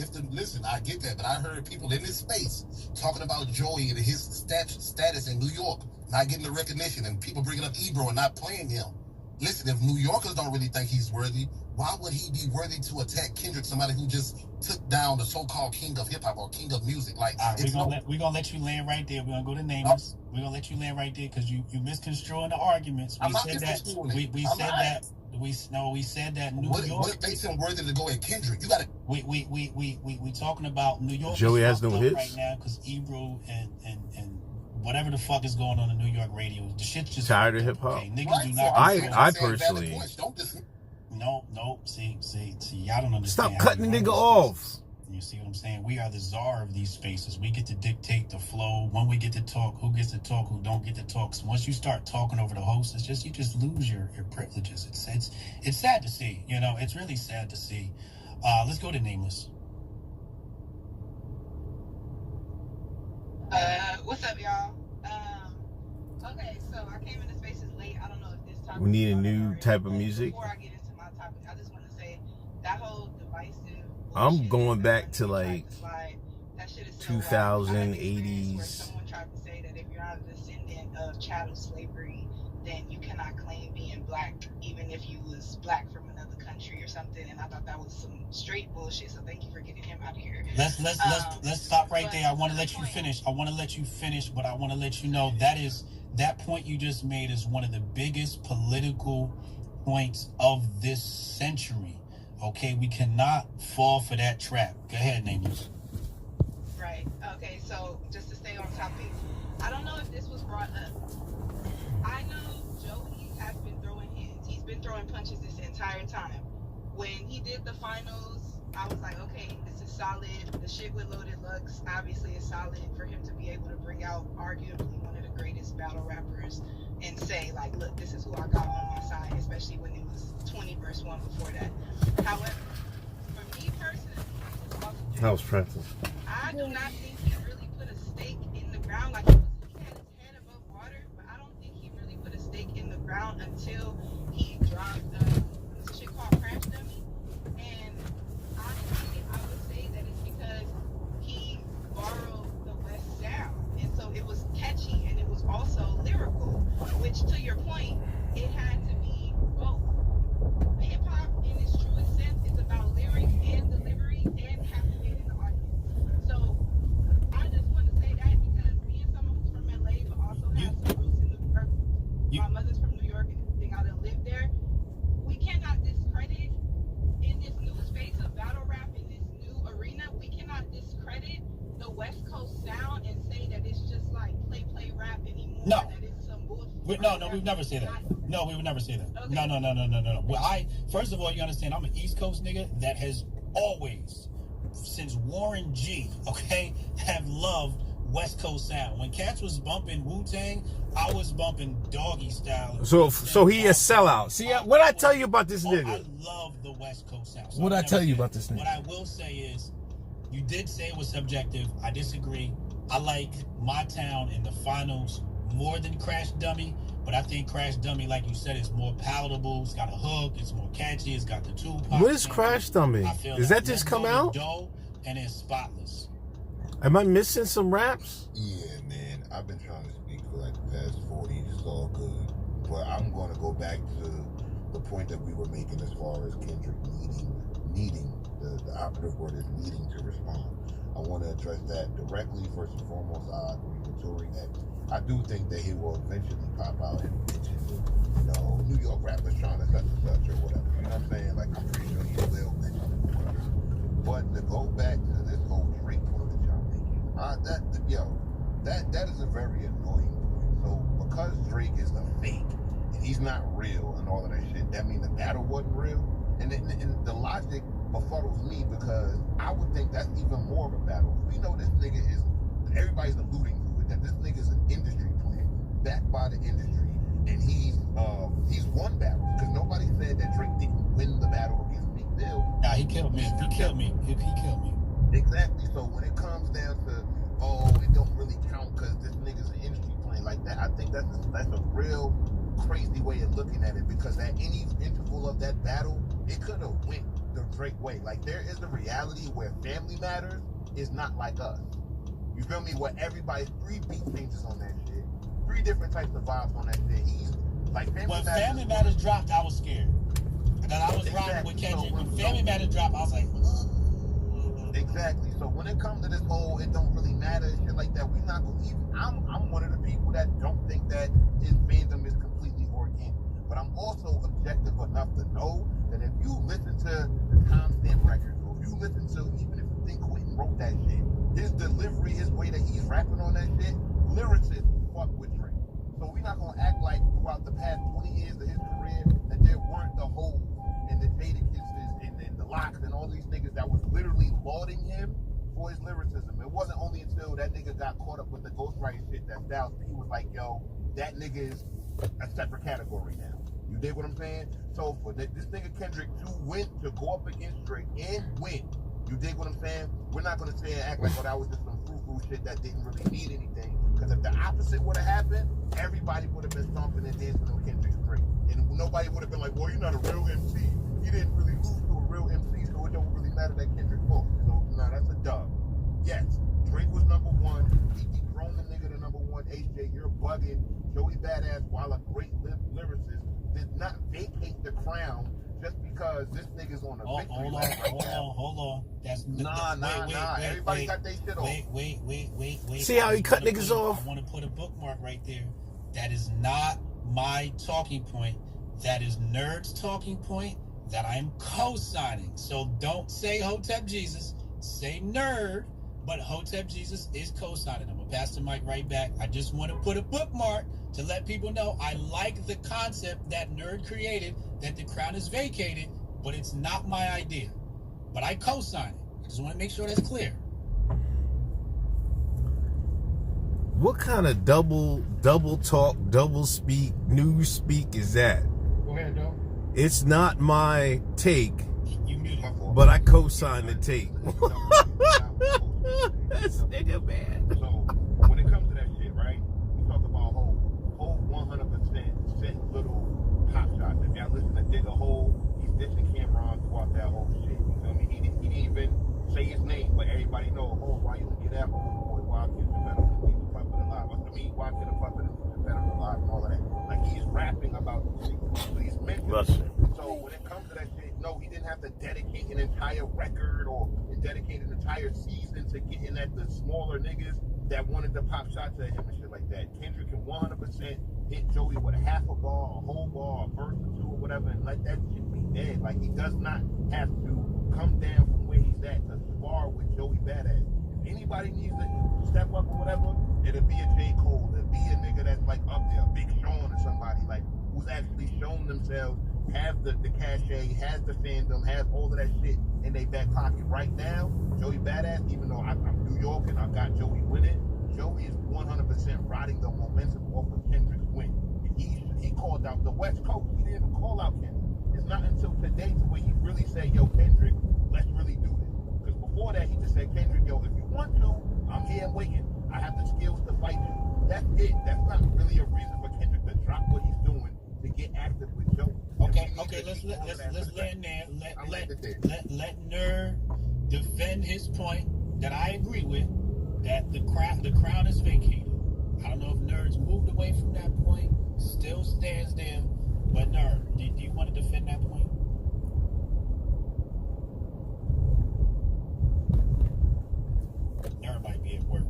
Speaker 5: I get that, but I heard people in this space talking about Joey and his status in New York not getting the recognition, and people bringing up Ebro and not playing him. Listen, if New Yorkers don't really think he's worthy, why would he be worthy to attack Kendrick, somebody who just took down the so-called king of hip-hop or king of music? Like,
Speaker 2: we're gonna let you land right there. We're gonna go to nameless. We're gonna let you land right there because you misconstruing the arguments. We said that New York.
Speaker 5: What makes him worthy to go at Kendrick? You gotta.
Speaker 2: We talking about New York.
Speaker 1: Joey has no hits
Speaker 2: right now because Ebro and whatever the fuck is going on in New York radio, the shit's just
Speaker 1: tired of hip hop.
Speaker 2: Okay, niggas do not.
Speaker 1: I personally.
Speaker 2: No. See, y'all don't understand.
Speaker 1: Stop cutting the nigga off.
Speaker 2: You see what I'm saying? We are the czar of these spaces. We get to dictate the flow. When we get to talk, who gets to talk, who don't get to talk. So once you start talking over the host, you just lose your privileges. It's sad to see. You know, it's really sad to see. Let's go to nameless.
Speaker 11: What's up, y'all? Okay, so I came into spaces late. I don't know if this topic.
Speaker 1: We need a new type of music.
Speaker 11: Before I get into my topic, I just want to say that whole divisive.
Speaker 1: I'm going back to like
Speaker 11: 2080s. Where someone tried to say that if you're not a descendant of chattel slavery, then you cannot claim being black, even if you was black from another country or something. And I thought that was some straight bullshit. So thank you for getting him out of here.
Speaker 2: Let's stop right there. I want to let you finish. But I want to let you know that point you just made is one of the biggest political points of this century. Okay, we cannot fall for that trap. Go ahead, Nameless.
Speaker 11: Right. Okay, so just to stay on topic, I don't know if this was brought up. I know Joey has been throwing hands. He's been throwing punches this entire time. When he did the finals, I was like, okay, this is solid. The shit with Loaded Lux obviously is solid for him to be able to bring out arguably one of the greatest battle rappers and say, like, look, this is who I got on my side, especially when it was 20 versus 1 before that. However, for me personally,
Speaker 1: that was practice.
Speaker 11: I do not think he really put a stake in the ground. Like, he had his head above water, but I don't think he really put a stake in the ground until he dropped this shit called Crash Dummy. And honestly, I would say that it's because he borrowed the West sound. And so it was catchy and it was also lyrical, which, to your point, it had to be both. Hip hop, in its truest sense, is about lyrics and delivery and captivating the audience. So I just want to say that because being someone who's from LA but also has some roots in the my mother's from New York and I done lived there,
Speaker 2: No, we've never said that. No, we would never say that.
Speaker 11: Okay.
Speaker 2: No. Well, first of all, you understand, I'm an East Coast nigga that has always, since Warren G, okay, have loved West Coast sound. When cats was bumping Wu-Tang, I was bumping Doggy Style.
Speaker 1: So he a sellout. See, what I tell you about this nigga?
Speaker 2: I love the West Coast sound. So
Speaker 1: What I tell you
Speaker 2: never
Speaker 1: about this nigga?
Speaker 2: What I will say is, you did say it was subjective. I disagree. I like My Town in the finals more than Crash Dummy, but I think Crash Dummy, like you said, is more palatable. It's got a hook. It's more catchy. It's got the Tupac.
Speaker 1: What is Crash Dummy? Does that just come out?
Speaker 2: And it's spotless.
Speaker 1: Am I missing some raps?
Speaker 12: Yeah, man. I've been trying to speak for like the past 40. It's all good. But I'm going to go back to the point that we were making as far as Kendrick needing the operative word is needing to respond. I want to address that directly. First and foremost, I agree with Tory that I do think that he will eventually pop out and mention, New York rappers trying to such and such or whatever. You know what I'm saying? Like, I'm pretty sure he will mention it or whatever. But to go back to this whole Drake point that y'all making, that is a very annoying point. So because Drake is a fake and he's not real and all of that shit, that means the battle wasn't real. And the logic befuddles me because I would think that's even more of a battle. We know this nigga is, everybody's alluding to it, that this nigga is an industry player, backed by the industry, and he's won battles because nobody said that Drake didn't win the battle against Meek Mill.
Speaker 2: Nah, he killed me. He killed me. He killed me.
Speaker 12: Exactly. So when it comes down to, it don't really count because this nigga's an industry player like that, I think that's a real crazy way of looking at it because at any interval of that battle, it could have went the Drake way. Like, there is a reality where Family Matters is not like us. You feel me? Where everybody's 3 beat changes on that shit, 3 different types of vibes on that shit. He's like,
Speaker 2: when Family Matters dropped, I was scared. And I was rocking with Kendrick. When Family Matters dropped, I was like,
Speaker 12: exactly. So when it comes to this whole, it don't really matter and shit like that, we're not gonna even. I'm one of the people that don't think that his fandom is completely organic. But I'm also objective enough to know that if you listen to the timestamp records, or if you listen to, even if you think Quentin wrote that shit, his delivery, his way that he's rapping on that shit, lyricists fuck with Drake. So we're not gonna act like throughout the past 20 years of his career that there weren't the holes and the Jadakisses and the Locks and all these niggas that was literally lauding him for his lyricism. It wasn't only until that nigga got caught up with the ghostwriting shit that Styles P was like, yo, that nigga is a separate category now. You dig what I'm saying? So for this nigga Kendrick to go up against Drake and win, you dig what I'm saying? We're not gonna say and act like, that was just some frou-frou shit that didn't really mean anything. Because if the opposite would have happened, everybody would have been stomping and dancing on Kendrick's Drake. And nobody would have been like, well, you're not a real MC. He didn't really lose to a real MC, so it don't really matter that Kendrick lost. So, nah, that's a dub. Yes, Drake was number 1. He dethroned the nigga to number 1. HJ, you're bugging. Joey Badass, while a great lyricist, did not vacate the crown just because this nigga's on a victory lap right now.
Speaker 2: Hold on.
Speaker 12: Nah. Everybody got their shit off.
Speaker 2: Wait.
Speaker 1: See how he cut niggas off?
Speaker 2: I want to put a bookmark right there. That is not my talking point. That is Nerd's talking point that I'm co-signing. So don't say Hotep Jesus. Say Nerd. But Hotep Jesus is co-signing. I'm going to pass the mic right back. I just want to put a bookmark to let people know I like the concept that Nerd created, that the crown is vacated, but it's not my idea. But I co-sign it. I just want to make sure that's clear.
Speaker 1: What kind of double talk, double speak, news speak is that?
Speaker 4: Go ahead, though.
Speaker 1: It's not my take,
Speaker 2: You muted.
Speaker 1: but I co-sign the take. This nigga, man.
Speaker 12: So when it comes to that shit, right? We talk about whole 100% sent little pop shots. If y'all listen to Digga Hole, he's dissing Cameron throughout that whole shit. You feel me? He didn't even say his name, but everybody know, why you look at that whole boy? Why kids are better than leave the puppet alive? What's the mean? Why kid a puppet is better than alive and all of that? Like, he's rapping about the shit. So he's mentioning. So when it comes to that shit, no, he didn't have to dedicate an entire record or dedicate an entire season to getting at the smaller niggas that wanted to pop shots at him and shit like that. Kendrick can 100% hit Joey with a half a bar, a whole bar, a verse or 2 or whatever, and let that shit be dead. Like, he does not have to come down from where he's at to spar with Joey Badass. If anybody needs to step up or whatever It'll be a J. Cole. It'll be a nigga that's like up there, Big Sean or somebody like who's actually shown themselves, have the cachet, has the fandom, has all of that shit in their back pocket. Right now, Joey Badass, even though I'm New York and I got Joey winning, Joey is 100% riding the momentum off of Kendrick's win. He called out the West Coast. He didn't even call out Kendrick. It's not until today to where he really said, yo, Kendrick, let's really do this. Because before that, he just said, Kendrick, yo, if you want to, I'm here waiting. I have the skills to fight you. That's it. That's not really a reason for Kendrick to drop what he's doing to get active with Joey.
Speaker 2: Okay, let's land there. Let Nerd defend his point that I agree with, that the crown is vacated. I don't know if Nerd's moved away from that point, still stands there, but Nerd, do you want to defend that point? Nerd might be at work.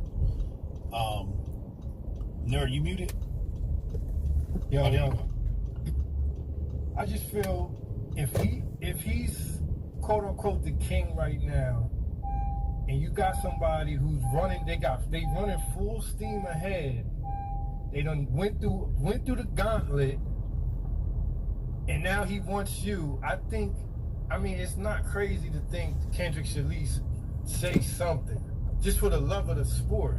Speaker 2: Nerd, you muted?
Speaker 13: Yo. I just feel if he's quote unquote the king right now, and you got somebody who's running, they running full steam ahead. They done went through the gauntlet, and now he wants you. I mean, it's not crazy to think Kendrick should at least say something, just for the love of the sport.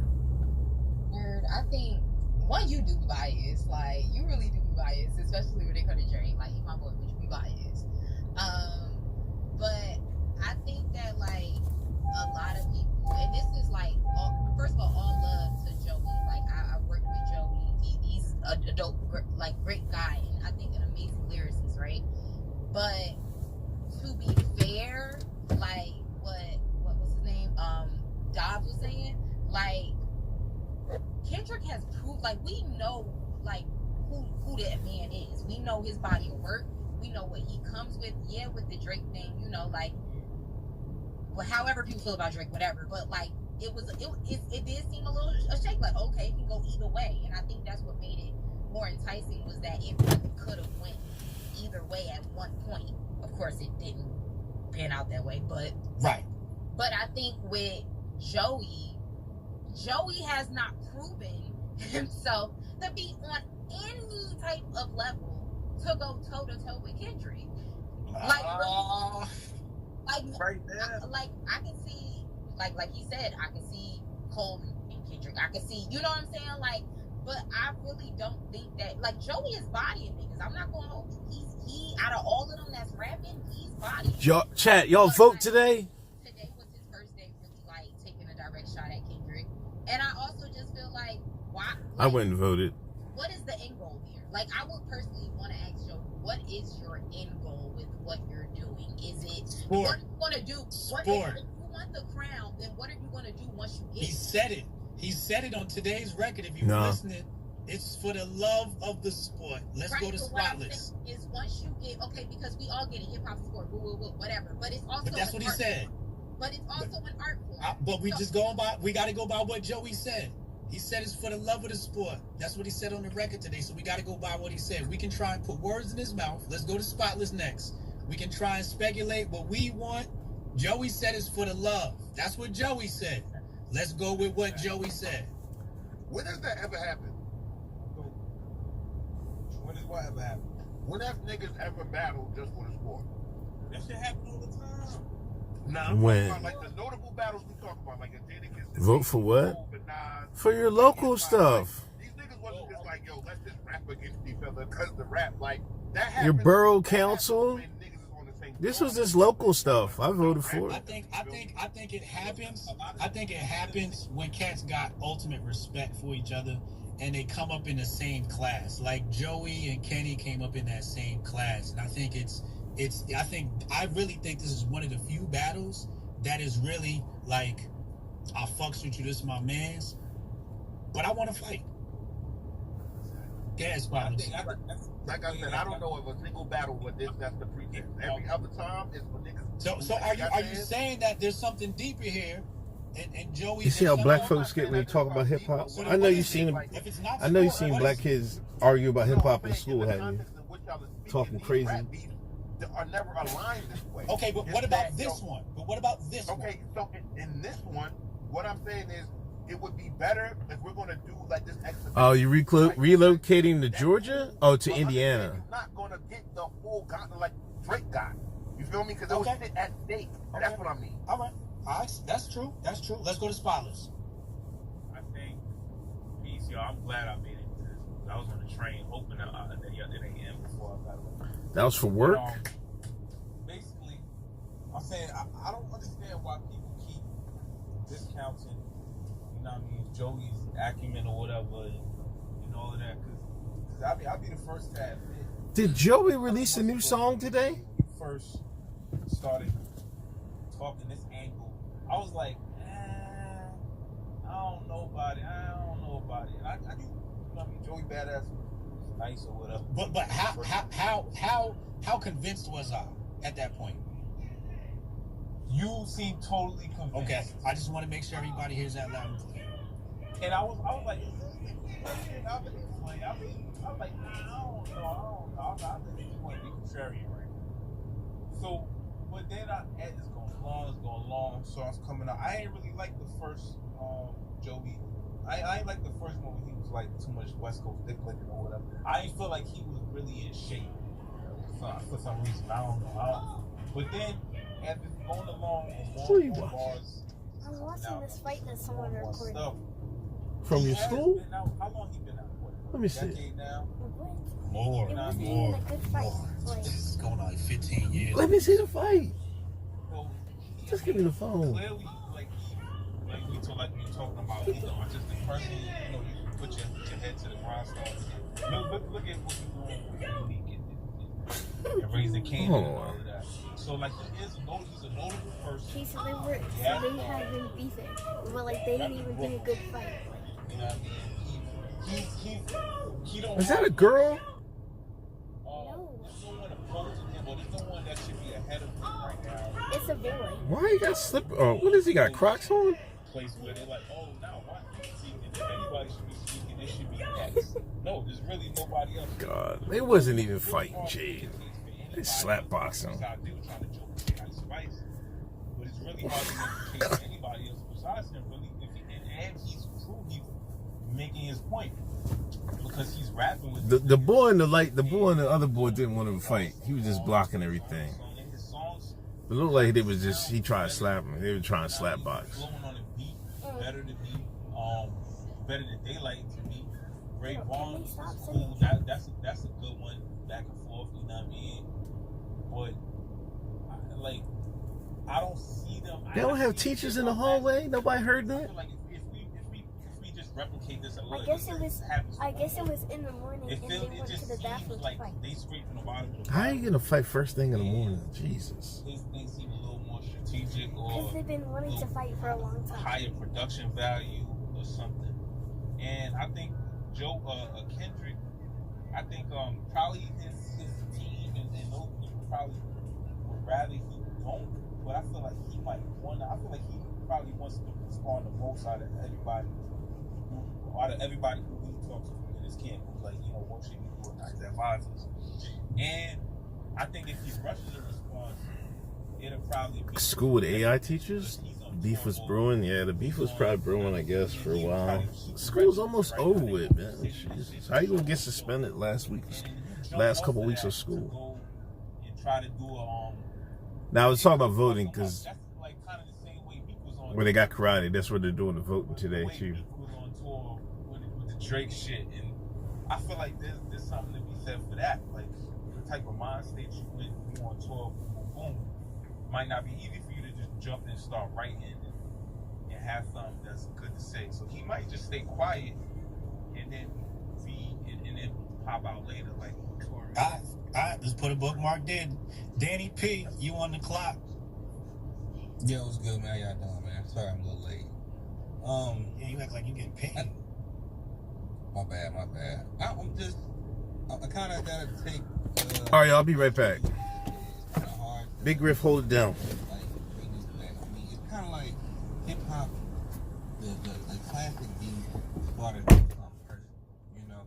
Speaker 14: Nerd, I think one, you do be biased. Like, you really do be biased, especially when they come to Drake. Like, he's my boy, but you be biased. But I think that, like, a lot of people, and this is like, first of all love to Joey. Like, I worked with Joey. He's a dope, like, great guy, and I think an amazing lyricist, right? But to be fair, like what was his name? Dobbs was saying, like, Kendrick has proved, like, we know, like, who that man is. We know his body of work. We know what he comes with. Yeah, with the Drake thing, you know, like, well, however people feel about Drake, whatever. But, like, it did seem a little a shake. Like, okay, it can go either way, and I think that's what made it more enticing, was that it could have went either way at one point. Of course, it didn't pan out that way, but
Speaker 2: right.
Speaker 14: But I think with Joey has not proven himself to be on any type of level to go toe to toe with Kendrick. Like
Speaker 12: right there.
Speaker 14: Like, I can see, like he said, I can see Cole and Kendrick. I can see, you know what I'm saying? Like, but I really don't think that, like, Joey is bodying niggas. I'm not going to hold you. He out of all of them that's rapping, he's bodying.
Speaker 1: Chat, y'all vote today?
Speaker 14: Today was his first day really, like, taking a direct shot at Kendrick. And I also just feel like, why? Like,
Speaker 1: I wouldn't vote it.
Speaker 14: What is the end goal here? Like, I would personally want to ask Joe, what is your end goal with what you're doing? Is it
Speaker 2: sport?
Speaker 14: What are you going to do?
Speaker 2: Sport.
Speaker 14: If you want the crown, then what are you going to do once you get it?
Speaker 2: He said it on today's record. If you're listening, it's for the love of the sport. Let's go to Spotless.
Speaker 14: Is once you get, okay, because we all get it, hip hop, sport, whatever. But it's also.
Speaker 2: But that's what he said.
Speaker 14: But it's also an art form.
Speaker 2: But we just going by. We got to go by what Joey said. He said it's for the love of the sport. That's what he said on the record today. So we got to go by what he said. We can try and put words in his mouth. Let's go to Spotless next. We can try and speculate what we want. Joey said it's for the love. That's what Joey said. Let's go with what Joey said.
Speaker 12: When does that ever happen?
Speaker 8: When does what ever happen?
Speaker 12: When have niggas ever battled just for the sport?
Speaker 8: That shit happen all the time.
Speaker 12: Nah, I'm
Speaker 1: when?
Speaker 12: talking about, like, the notable battles we talk about, like a Jadakiss.
Speaker 1: Vote for what? For your local stuff.
Speaker 12: These niggas wasn't just like, yo, let's just rap against each other because the rap, like, that happened.
Speaker 1: Your borough council. This was just local stuff. I voted for it.
Speaker 2: I think it happens. I think it happens when cats got ultimate respect for each other and they come up in the same class. Like Joey and Kenny came up in that same class. And I think I really think this is one of the few battles that is really like, I fucks with you, this is my man's, but I want to fight. Gas bottles.
Speaker 12: Like I said, I don't know of a single battle where that's the pretense. Every other time is for niggas.
Speaker 2: So are you saying that there's something deeper here? And Joey,
Speaker 1: you see how black folks get when you talk about hip hop? I know you've seen black kids argue about hip hop in school, haven't you? Talking crazy.
Speaker 12: Are never aligned this way.
Speaker 2: Okay, but what about this one? But what about this one?
Speaker 12: Okay, so in this one, what I'm saying is, it would be better if we're going to do like this exhibition.
Speaker 1: Oh, you relocating to Georgia? Oh, to Indiana.
Speaker 12: You're not going to get the full got like Drake got. You feel me? Because there was shit at stake. That's what I mean.
Speaker 2: All right. That's true. That's true. Let's go to Spotless.
Speaker 15: I think, peace, y'all. I'm glad I made it to this. I was on the train hoping that it ain't end before I got away.
Speaker 1: That was for work?
Speaker 15: Basically, I'm saying I don't understand why people keep discounting, you know what I mean, Joey's acumen or whatever, and all of that. Because I'll be the first to admit.
Speaker 1: Did Joey release a new song today?
Speaker 15: When we first started talking this angle, I was like, I don't know about it. And I knew, you know what I mean, Joey Badass was nice or whatever.
Speaker 2: But how convinced was I at that point?
Speaker 15: You seem totally convinced.
Speaker 2: Okay, I just want to make sure everybody hears that loud and clear.
Speaker 15: And I was like, is this I was like, I don't know. I think you want to be contrarian right now. So, but then it's going long. Songs coming out. I ain't really like the first Joey. I ain't like the first one when he was like too much West Coast dick licking or whatever. I ain't feel like he was really in shape for some reason. I don't know. But then, as it's going along, bars.
Speaker 16: I'm watching this fight that someone recorded.
Speaker 1: From your school?
Speaker 15: How long he been out?
Speaker 1: Let me see.
Speaker 15: Decade now?
Speaker 2: More.
Speaker 16: It wasn't even a good fight. Like,
Speaker 2: This is going on like 15 years.
Speaker 1: Let me see the fight.
Speaker 15: So,
Speaker 1: Just give me the phone.
Speaker 15: Clearly, like we talking about, he's an artistic person. You know, you put your head to the grindstone. Look at what you're doing with Unique and raising King and all of that. So like he's a notable person.
Speaker 16: okay, so they have been beefing, but like they didn't even do a good fight.
Speaker 15: You know what I mean? He don't.
Speaker 1: Is that a girl?
Speaker 16: No.
Speaker 15: There's no one opposing him, or there's no one that should be ahead of him right now.
Speaker 16: It's a boy.
Speaker 1: Why he got slipper? Oh, what is he got? Crocs on?
Speaker 15: Place where they're like, oh, now why are you speaking? If anybody should be speaking, it should be X. No, there's really nobody else.
Speaker 1: God, they wasn't even fighting Jade. They slap boxing.
Speaker 15: I do trying to joke with Ice Spice, but it's really hard to make the case for anybody else besides him. Really, and he's true. He's making his point because he's rapping with
Speaker 1: The boy in the other boy didn't want to fight. He was just blocking everything. It looked like he tried to slap him. They were trying to slap box.
Speaker 15: Flowing on a beat, better than me, better than Daylight to me. Ray Vaughn is cool. That's a good one. Back and forth, you know what I mean? But I don't see them.
Speaker 1: They don't have teachers in the hallway. Nobody heard that.
Speaker 15: I feel like if we just replicate this a little,
Speaker 16: I guess it was in the morning and they went to the bathroom to
Speaker 15: like
Speaker 16: fight.
Speaker 15: they straight from the bottom.
Speaker 1: How are you gonna fight first thing in the morning? Jesus.
Speaker 15: These things seem a little more strategic,
Speaker 16: Because
Speaker 15: or
Speaker 16: they've been wanting to fight for a long time.
Speaker 15: higher production value or something. And I think Kendrick, I think probably his team and those people probably would rather he don't. But I feel like he might want. I feel like he probably wants to respond the most out of everybody who he talks to in his camp. Like, you know, what should he do with his advisors? And I think if he rushes a response, it'll probably be
Speaker 1: School with AI teachers? Beef was brewing. Yeah, the beef was probably brewing, I guess, for a while. School's almost over with, man. Jesus. How you gonna get suspended last couple weeks of school?
Speaker 15: and try to do a
Speaker 1: Now I was talking about voting because where they got karate, that's where they're doing the voting today too.
Speaker 15: was on tour with the Drake shit, and I feel like there's something to be said for that. Like the type of mind state you in when you on tour, boom, boom, might not be easy for you to just jump and start writing and have something that's good to say. So he might just stay quiet and then pop out later like touring.
Speaker 2: All right, let's put a bookmark there. Danny P, you on the clock.
Speaker 17: Yo, what's good, man? How y'all doing, man? Sorry I'm a little late.
Speaker 2: Yeah, you act like you getting paid.
Speaker 17: My bad. I kind of gotta take.
Speaker 1: All right, I'll be right back. Big Riff, hold it down.
Speaker 17: It's kind of like hip hop, the classic beat started with some person, you know.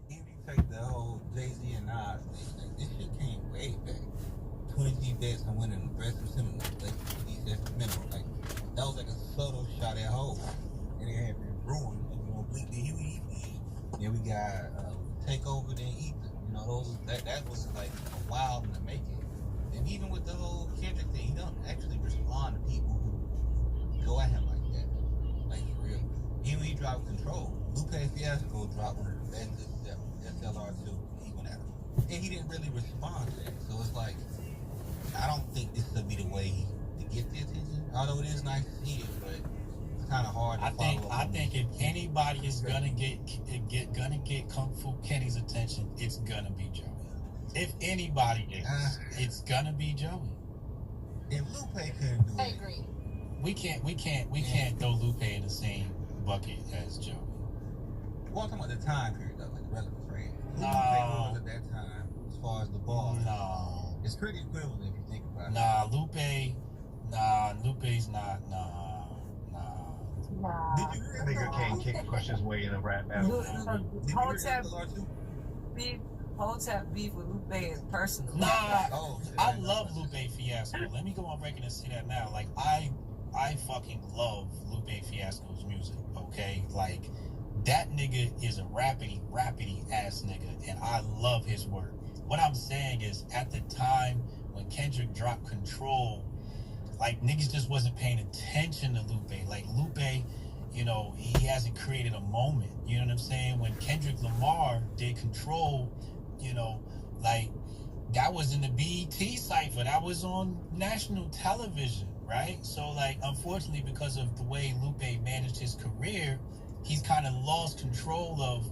Speaker 17: Even if you take the whole Jay-Z and Nas thing, like, this shit came way back. 20 Dead and winning the rest of them, like these instrumental, like that was like a subtle shot at home, and it had been ruined, you know, completely. Then we got Takeover, then Ether. You know, those that was like a while in the making. And even with the whole Kendrick thing, he don't actually respond to people who go at him like that. Like for real. Even when he dropped Control, Lupe Fiasco dropped one of the best SLR2. He went at him. And he didn't really respond to that. So it's like, I don't think this will be the way to get the attention. Although it is nice to see it, but it's kind of hard to follow.
Speaker 2: I think if anybody is gonna get Kung Fu Kenny's attention, it's gonna be Joey. If anybody is, it's gonna be Joey.
Speaker 17: If Lupe couldn't do it,
Speaker 14: I agree.
Speaker 2: We can't throw Lupe in the same bucket as Joey.
Speaker 17: Well, I'm talking about the time period, though, like the relevance, right?
Speaker 2: No.
Speaker 17: Lupe was at that time, as far as the ball.
Speaker 2: No.
Speaker 17: It's pretty equivalent if you think about it.
Speaker 2: Lupe's not,
Speaker 8: Did you hear nigga can't kick questions way in a rap battle?
Speaker 3: Hotep beef with Lupe is personal.
Speaker 2: I love Lupe Fiasco. Let me go on record and say that now. Like, I fucking love Lupe Fiasco's music, okay? Like, that nigga is a rapidy ass nigga, and I love his work. What I'm saying is, at the time when Kendrick dropped Control, like, niggas just wasn't paying attention to Lupe. Like, Lupe, you know, he hasn't created a moment. You know what I'm saying? When Kendrick Lamar did Control, you know, like, that was in the BET cypher. That was on national television, right? So, like, unfortunately, because of the way Lupe managed his career, he's kind of lost control of,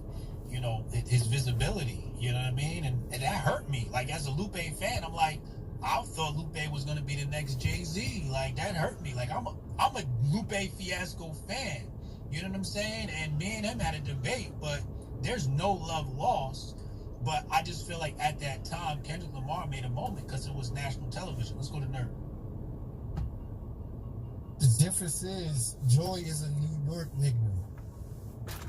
Speaker 2: you know, his visibility. You know what I mean? And that hurt me. Like, as a Lupe fan, I'm like, I thought Lupe was gonna be the next Jay-Z. Like, that hurt me. Like, I'm a Lupe Fiasco fan. You know what I'm saying? And me and him had a debate, but there's no love lost. But I just feel like at that time, Kendrick Lamar made a moment because it was national television. Let's go to Nerd.
Speaker 13: The difference is, Joy is a New York nigga.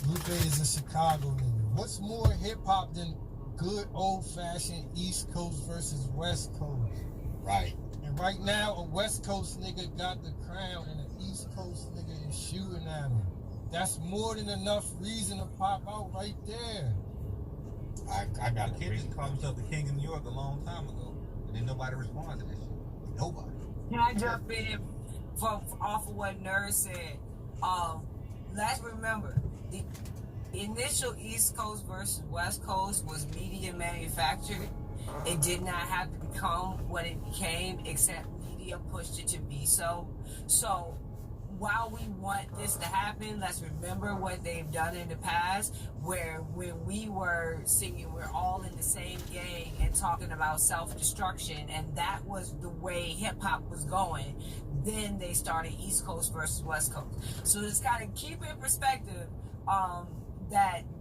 Speaker 13: Lupe is a Chicago nigga. What's more hip-hop than good old-fashioned East Coast versus West Coast?
Speaker 2: Right.
Speaker 13: And right now, a West Coast nigga got the crown and an East Coast nigga is shooting at him. That's more than enough reason to pop out right there.
Speaker 17: I got a kid that called himself the king of New York a long time ago. And then nobody responded to that shit. Nobody.
Speaker 3: Can I jump in off of what Nerd said? Let's remember, the initial East Coast versus West Coast was media manufactured. It did not have to become what it became, except media pushed it to be so. So while we want this to happen, let's remember what they've done in the past, where when we were singing we're all in the same gang and talking about self-destruction, and that was the way hip-hop was going. Then they started East Coast versus West Coast. So just kind of keep in perspective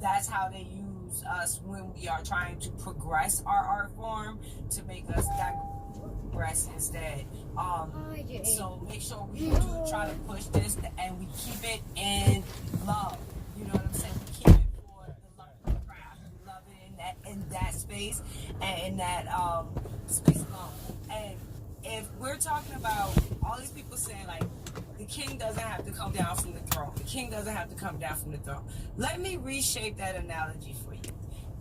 Speaker 3: that's how they use us when we are trying to progress our art form to make us digress instead. So make sure we do try to push this and we keep it in love. You know what I'm saying? We keep it for the love of the craft. We love it in that space and in that space alone. And if we're talking about all these people saying, like, the king doesn't have to come down from the throne. The king doesn't have to come down from the throne. Let me reshape that analogy for you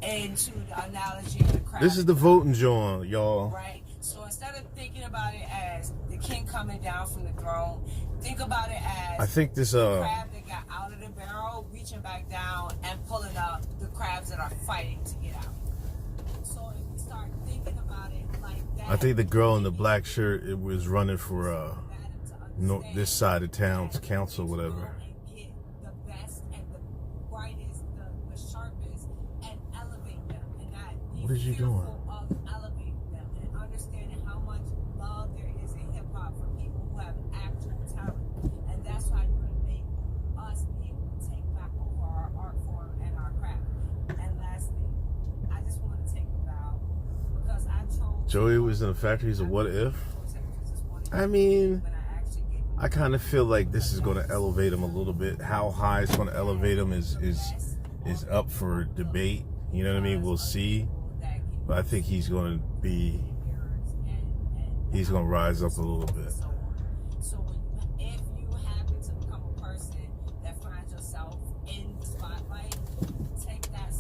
Speaker 3: into the analogy of the crowd.
Speaker 1: This is the voting joint, y'all.
Speaker 3: Right? So instead of thinking about it as the king coming down from the throne, think about it as
Speaker 1: I think this
Speaker 3: the crab that got out of the barrel, reaching back down and pulling up the crabs that are fighting to get out. So if we start thinking about it like that,
Speaker 1: I think the girl in the black shirt, it was running for this side of town's council, whatever.
Speaker 3: get the best and the brightest, the sharpest, and elevate them, and not be
Speaker 1: What is you doing?
Speaker 3: fearful of elevating them, and understanding how much love there is in hip hop for people who have actual talent, and that's why you're going to make us be able to take back over our art form and our craft. And lastly, I just want to take a bow because I chose.
Speaker 1: Joey was in the factories of What If. I mean, I kind of feel like this is going to elevate him a little bit. How high it's going to elevate him is up for debate. You know what I mean? We'll see. But I think he's going to rise up a little bit.
Speaker 3: So if you happen to become a person that finds yourself in the spotlight, take that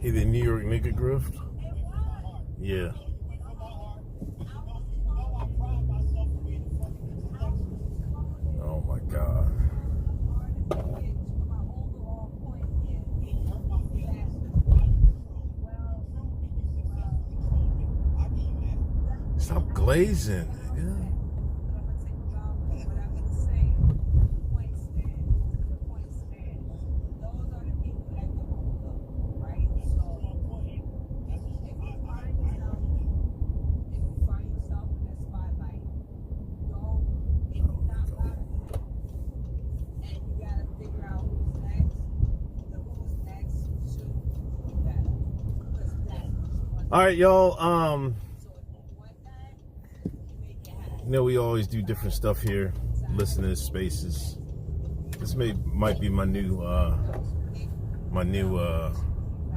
Speaker 1: Hey, the New York nigga grift? Yeah. Oh my God. Stop glazing. Yeah. All right, y'all. You know we always do different stuff here, listening spaces. This might be my new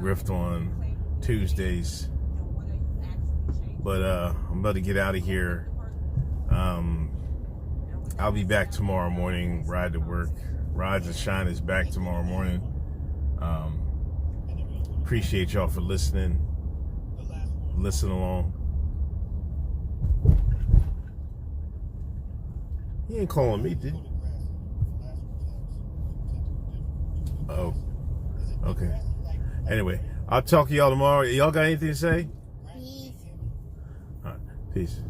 Speaker 1: grift on Tuesdays. But I'm about to get out of here. I'll be back tomorrow morning. Ride to work. Rise and Shine is back tomorrow morning. Appreciate y'all for listening. Listen along. He ain't calling me, did he? Oh, okay. Anyway, I'll talk to y'all tomorrow. Y'all got anything to say?
Speaker 16: Peace.
Speaker 1: All right, peace.